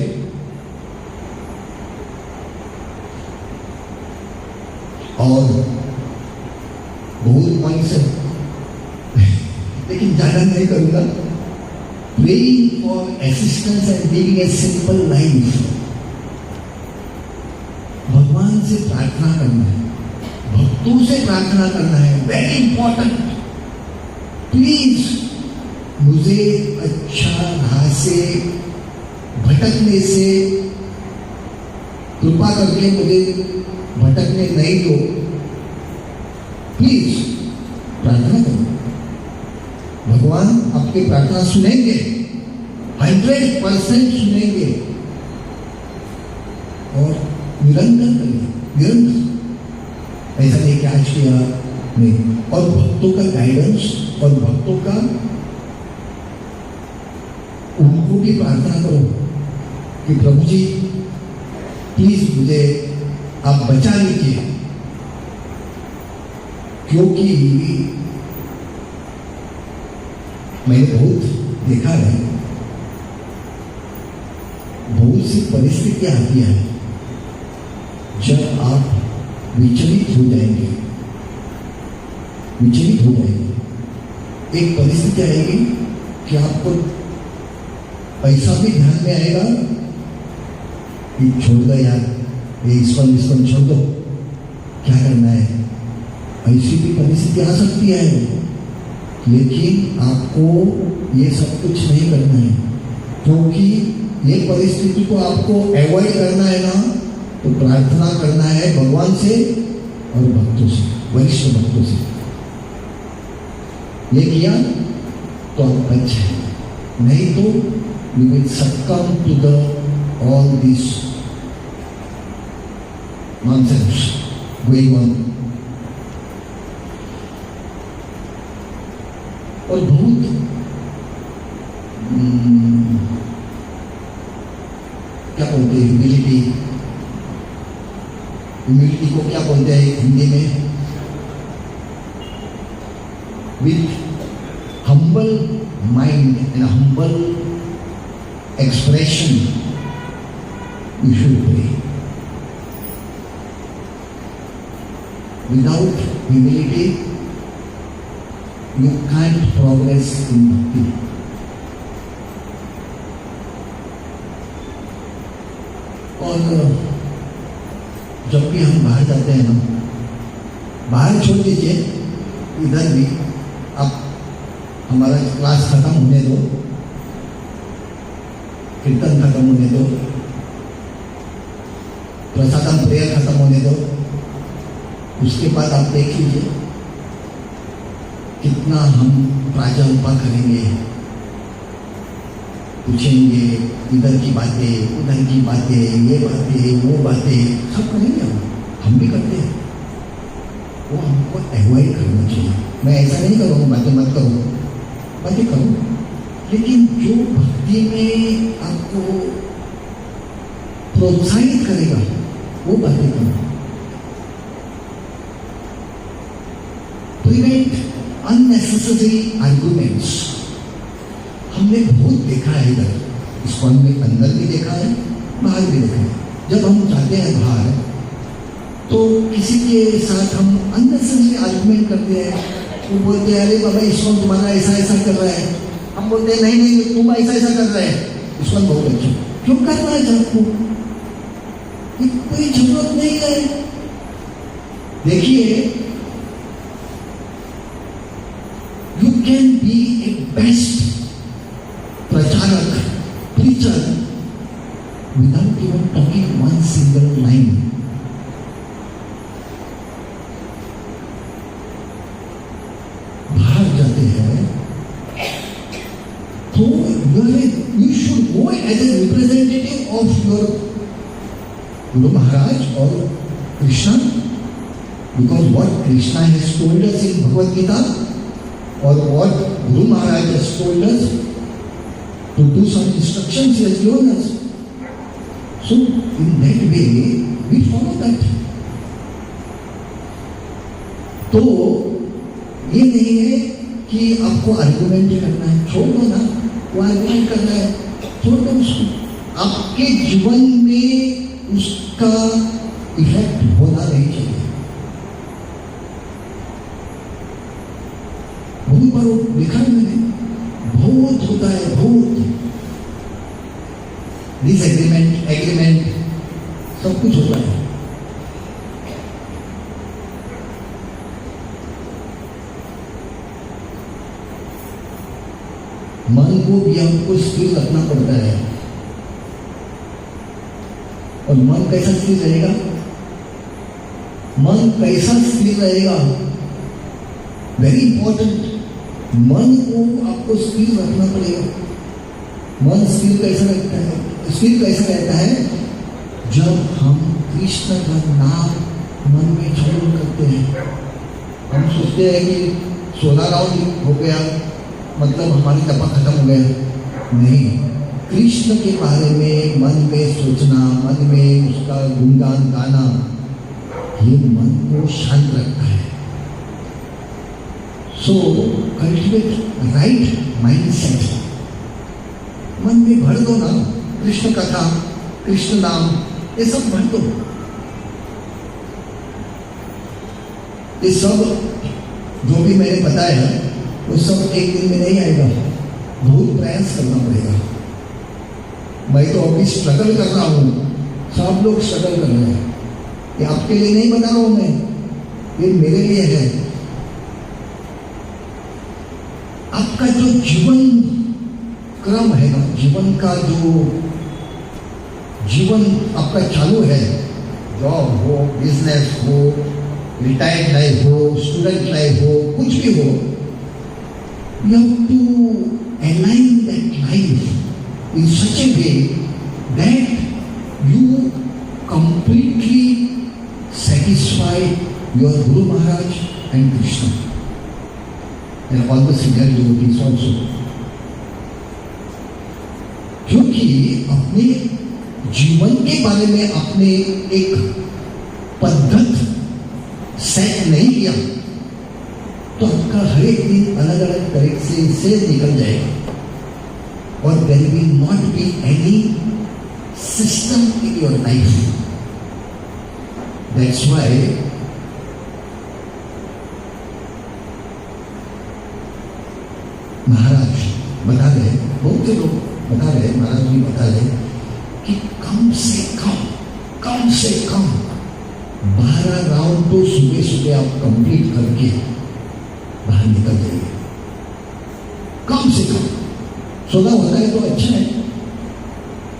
और बहुत पॉइंट्स है लेकिन ज्यादा नहीं करूंगा। Praying for assistance and living a simple life. भगवान से प्रार्थना करना है, भक्तों से प्रार्थना करना है, वेरी इंपॉर्टेंट। प्लीज मुझे अच्छा राह से भटकने से कृपा करके मुझे भटकने नहीं दो। प्लीज प्रार्थना करो, भगवान आपकी प्रार्थना सुनेंगे, 100% सुनेंगे। और निरंतर करिए, निरंतर, ऐसा नहीं कि आज किया नहीं। और भक्तों का गाइडेंस और भक्तों का, उनको भी प्रार्थना करो कि प्रभु जी प्लीज मुझे आप बचा लीजिए, क्योंकि मैंने बहुत देखा है, बहुत सी परिस्थितियां आती हैं जब आप विचलित हो जाएंगे, विचलित हो जाएंगे। एक परिस्थिति आएगी कि आपको पैसा भी ध्यान में आएगा कि छोड़ दो यार, ये इस्कॉन छोड़ दो, क्या करना है। ऐसी भी परिस्थिति आ सकती है, लेकिन आपको ये सब कुछ नहीं करना है, क्योंकि ये परिस्थिति को आपको अवॉइड करना है ना, तो प्रार्थना करना है भगवान से और भक्तों से, वरिष्ठ भक्तों से। ये किया तो आप बच जाएंगे, नहीं तो you will succumb to the all this nonsense going on. और बहुत क्या बोलते हैं, ह्यूमिलिटी को क्या बोलते हैं हिंदी में, with humble mind and humble expression you should pray. Without humility you can't progress in bhakti. और जब भी हम बाहर जाते हैं ना, बाहर छोड़ दीजिए, इधर भी आप हमारा क्लास खत्म होने दो, कीर्तन खत्म होने दो, प्रसादम प्रेयर खत्म होने दो, उसके बाद आप देख लीजिए कितना हम प्राजलपा करेंगे, पूछेंगे इधर की बातें, उधर की बातें, ये बातें, वो बातें, सब करेंगे हम भी करते हैं। वो हमको अवॉइड करना चाहिए। मैं ऐसा नहीं करूँगा, बातें मत करो, बातें करो, लेकिन जो भक्ति में आपको प्रोत्साहित करेगा वो बातें करो। Prevent unnecessary arguments. हमने बहुत देखा है इधर, इस्कॉन में अंदर भी देखा है, बाहर भी देखा है। जब हम जाते हैं बाहर तो किसी के साथ हम अननेसेसरी आर्गुमेंट करते हैं। वो बोलते हैं अरे बाबा इस्कॉन तुम्हारा ऐसा ऐसा कर रहा है, हम बोलते हैं नहीं नहीं तुम ऐसा ऐसा कर रहे हैं, इस्कॉन बहुत अच्छा, क्यों कर रहा है आपको, कोई जरूरत नहीं है। देखिए, you can be a best प्रचारक, preacher, without even talking one single line. बाहर जाते हैं तो you should go as a representative of your Guru Maharaj or Krishna, because what Krishna has told us in Bhagavad Gita or what Guru Maharaj has told us, to do some instructions he has given us. So in that way we follow that. तो ये नहीं है कि आपको आर्गुमेंट करना है, छोड़ दो ना, वो आर्गुमेंट करना है, छोड़ दो उसको। आपके जीवन में उसका इफेक्ट होना नहीं चाहिए। बहुत बार देखा है मैंने, बहुत होता है, बहुत डिसएग्रीमेंट, एग्रीमेंट, सब कुछ होता है। मन को भी हमको स्थिर रखना पड़ता है, और मन कैसा स्थिर रहेगा, मन कैसा स्थिर रहेगा, वेरी इंपॉर्टेंट। मन को आपको स्थिर रखना पड़ेगा। मन स्थिर कैसा रहता है, स्थिर कैसा रहता है, जब हम कृष्ण का नाम मन में छोड़ करते हैं। हम सोचते हैं कि 16 राउंड हो गया मतलब हमारी तपा खत्म हो गया, नहीं। कृष्ण के बारे में मन में सोचना, मन में उसका गुणगान गाना, ये मन को शांत रखता है। सो कल्टिवेट राइट माइंडसेट। मन में भर दो ना कृष्ण कथा, कृष्ण नाम, ये सब भर दो। ये सब जो भी मैंने बताया है वो सब एक दिन में नहीं आएगा, बहुत प्रयास करना पड़ेगा। मैं तो अभी स्ट्रगल कर रहा हूँ, सब लोग स्ट्रगल कर रहे हैं। ये आपके लिए नहीं बता रहा हूं मैं, ये मेरे लिए है। आपका जो जीवन क्रम है ना, जीवन का जो जीवन आपका चालू है, जॉब हो, बिजनेस हो, रिटायर्ड लाइफ हो, स्टूडेंट लाइफ हो, कुछ भी हो, you have to align that life in such a way that you completely satisfy your Guru Maharaj and Krishna and all the senior devotees also. क्योंकि अपने जीवन के बारे में आपने एक पद्धत सेट नहीं किया तो आपका हर एक दिन अलग अलग तरीके से निकल जाएगा और there will not be any system in your life. That's why महाराज बता रहे, बहुत से लोग बता रहे, महाराज भी बता रहे कि कम से कम 12 राउंड तो सुबह सुबह आप कंप्लीट करके बाहर निकल जाइए, कम से कम। 16 होता है तो अच्छा है,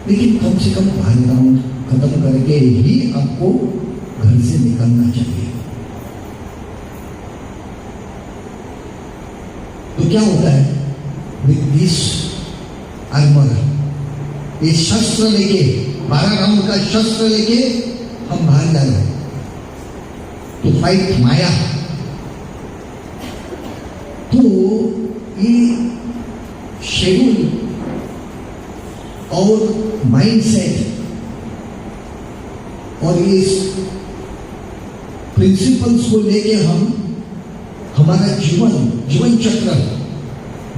लेकिन कम से कम 12 राउंड खत्म करके ही आपको घर से निकलना चाहिए। तो क्या होता है विद दिस आर्मर, ये शस्त्र लेके 12 राउंड का शस्त्र लेके हम बाहर जा रहे हैं टू फाइट माया। तो ये शेड्यूल और माइंडसेट और इस प्रिंसिपल्स को लेके हम हमारा जीवन चक्र,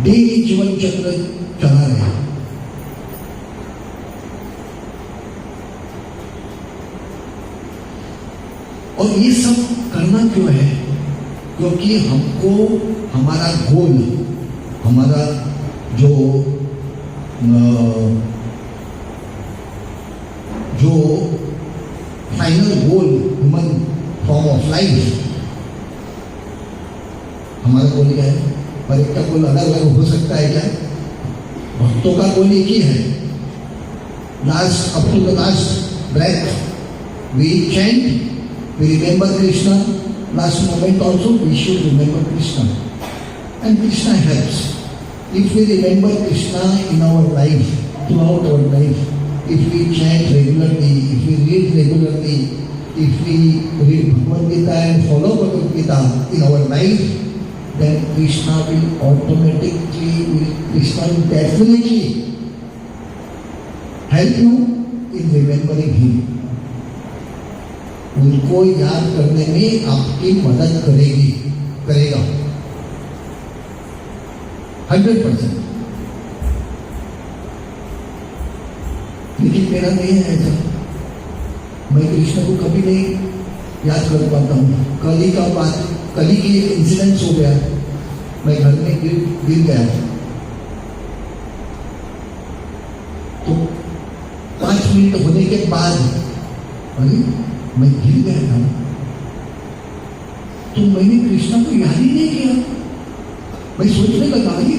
डेली जीवन चक्र चला रहे हैं। और ये सब करना क्यों है? क्योंकि हमको हमारा गोल, हमारा जो final goal human form of life, हमारा गोल क्या है? पर एक का गोल अलग अलग हो सकता है। क्या भक्तों का गोल एक ही है, last up to the last breath we chant, we remember Krishna. Last moment also we should remember Krishna, and Krishna helps. If we remember Krishna in our life, throughout our life, if we chant regularly, if we read regularly, if we read Bhagavad Gita and follow Bhagavad Gita in our life, then Krishna will definitely help you in remembering Him. उनको याद करने में आपकी मदद करेगा 100%। लेकिन मेरा नहीं है ऐसा, मैं कृष्ण को कभी नहीं याद कर पाता हूँ। कल ही की इंसिडेंस हो गया, मैं घर में गिर गया तो 5 मिनट होने के बाद अरे मैं गिर गया था, तो मैंने कृष्णा को याद ही नहीं किया। मैं सोचने लगा ये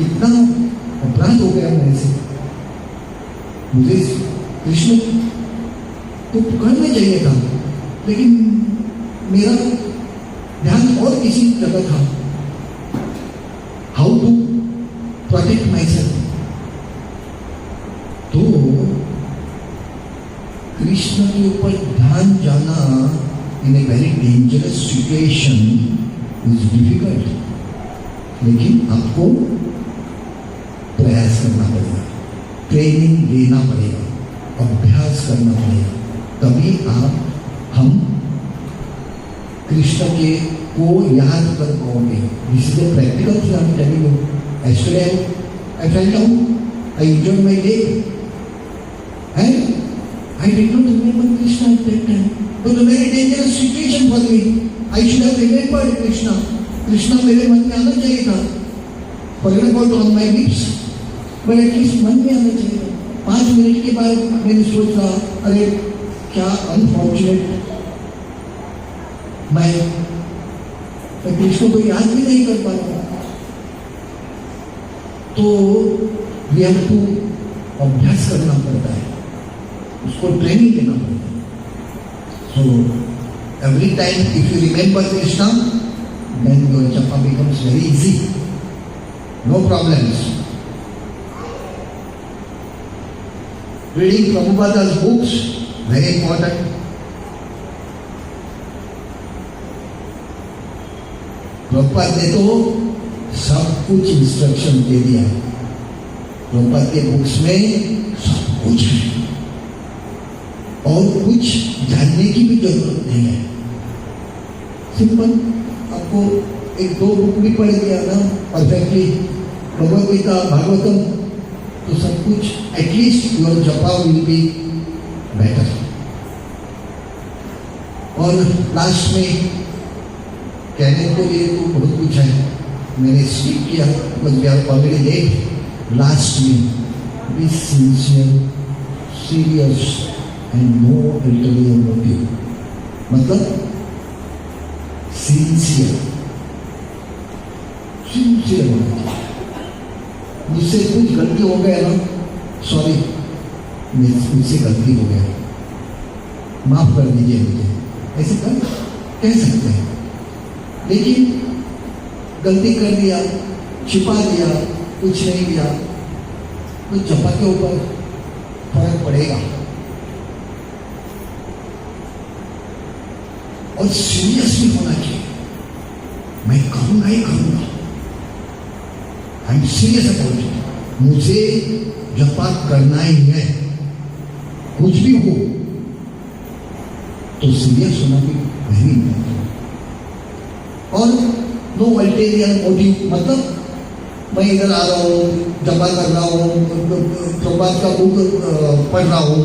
इतना अपराध हो गया मेरे से, मुझे कृष्ण को पुकारना चाहिए था, लेकिन मेरा ध्यान और किसी जगह था। How to protect my self. तो कृष्ण के ऊपर ध्यान जाना in a very dangerous situation is difficult, लेकिन आपको प्रयास करना पड़ेगा, ट्रेनिंग लेना पड़ेगा, अभ्यास करना पड़ेगा, तभी हम कृष्ण के को याद कर पाओगे। This is a practical thing I am telling you. Yesterday I fell down, I enjoyed my day, and I did not remember Krishna at that time. It was a very dangerous situation for me. I should have remembered Krishna. Krishna मेरे मन में आना चाहिए था। Forget about on my lips, but at least मन में आना चाहिए था। 5 मिनट के बाद मैंने सोचा, अरे क्या अनफॉर्चुनेट, मैं कृष्ण को याद भी नहीं कर पा रहा। तो वी हैव टू अभ्यास करना पड़ता है, उसको ट्रेनिंग देना पड़ता है। So every time if you remember Krishna, then your japa becomes very easy, no problems. Reading Prabhupada's books, very important. Prabhupada ने तो सब कुछ इंस्ट्रक्शन दे दिया। प्रभुपाद के बुक्स में सब कुछ है और कुछ जानने की भी जरूरत नहीं है। सिंपल, आपको एक दो बुक भी पढ़ दिया ना परफेक्टली, भगवद गीता, भागवतम, तो सब कुछ एटलीस्ट योर जपा विल बी बेटर। और लास्ट में कहने को लिए तो बहुत कुछ है, मैंने स्किप किया because we are already late. Last में be sincere, serious and no ulterior motive, मतलब सिंसियर होना चाहिए। मुझसे कुछ गलती हो गया ना, सॉरी, मुझसे गलती हो गया, माफ कर दीजिए मुझे, ऐसे कह सकते हैं। लेकिन गलती कर दिया, छिपा दिया, कुछ नहीं दिया, तो जपा के ऊपर फर्क पड़ेगा। और सीरियस भी होना चाहिए, मैं करूंगा ही करूंगा, I am serious about it, मुझे जपा करना ही है, कुछ भी हो तो सीरियस होना भी वेरी इंपॉर्टेंट। और नो अल्टेरियर मोटिव, मतलब मैं इधर आ रहा हूँ, जपा कर रहा हूँ, प्रभात का बुक पढ़ रहा हूँ,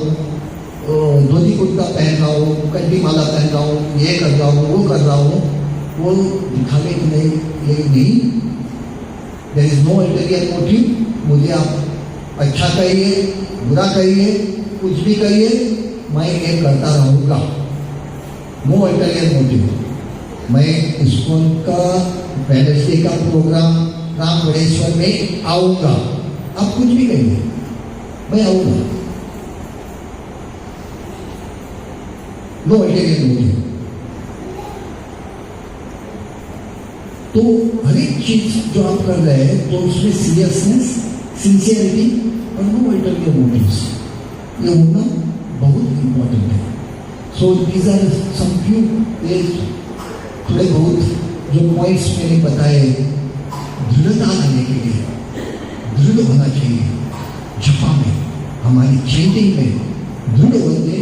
धोती कुर्ता पहन रहा हूँ, कंठी माला पहन रहा हूँ, ये कर रहा हूँ, वो कर रहा हूँ, वो दिखाने के लिए ये नहीं। There is no ulterior motive. मुझे आप अच्छा कहिए, बुरा कहिए, कुछ भी कहिए, मैं ये करता रहूँगा, नो अल्टेरियर मोटिव। मैं इस्कॉन का वेडनेसडे का प्रोग्राम राम गणेश्वर में आऊँगा, आप कुछ भी कहिए, मैं आऊँगा, नो अल्टेरियर मोटिव। तो हर एक चीज जो आप कर रहे हैं तो उसमें सीरियसनेस, सिंसियरिटी और नो अल्टेरियर मोटिव्स, ये होना बहुत इंपॉर्टेंट है। So these are some few थोड़े बहुत जो पॉइंट्स मैंने बताए, दृढ़ता लाने के लिए दृढ़ होना चाहिए जपा में, हमारी चैंटिंग में दृढ़ होंगे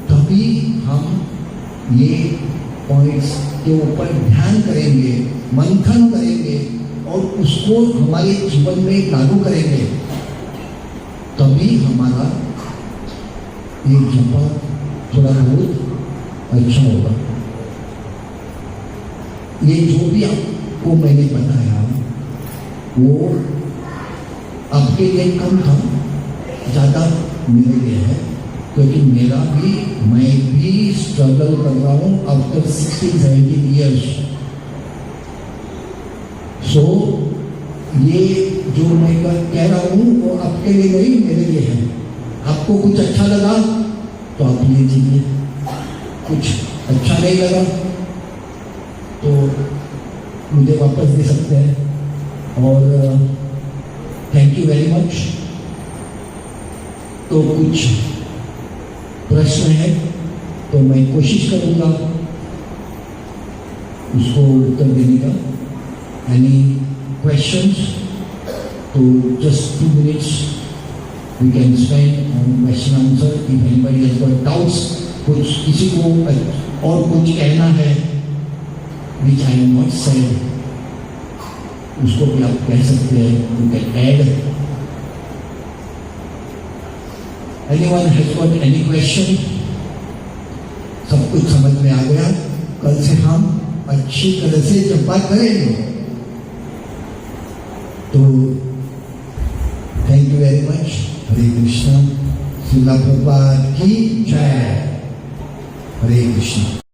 तभी हम ये पॉइंट्स के ऊपर ध्यान करेंगे, मंथन करेंगे और उसको हमारे जीवन में लागू करेंगे, तभी हमारा ये जपा थोड़ा बहुत अच्छा होगा। ये जो भी आपको मैंने बताया वो आपके लिए कम था, ज़्यादा मेरे लिए है, क्योंकि मैं भी स्ट्रगल कर रहा हूँ आफ्टर 16-17 ईयर्स। सो ये जो मैं कह रहा हूँ वो आपके लिए नहीं, मेरे लिए है। आपको कुछ अच्छा लगा तो आप ले लीजिए, कुछ अच्छा नहीं लगा तो मुझे वापस दे सकते हैं। और थैंक यू वेरी मच। तो कुछ प्रश्न है तो मैं कोशिश करूंगा उसको उत्तर देने का। Any questions? तो just 2 minutes we can spend on question answer. If anybody has got doubts, कुछ किसी को और कुछ कहना है which I have not said, उसको भी आप कह सकते हैं, you can add. Anyone has got any question? सब कुछ समझ में आ गया? कल से हम अच्छी तरह से जपा करेंगे। तो थैंक यू वेरी मच। हरे कृष्णा। श्रील प्रभुपाद की जय। हरे कृष्ण।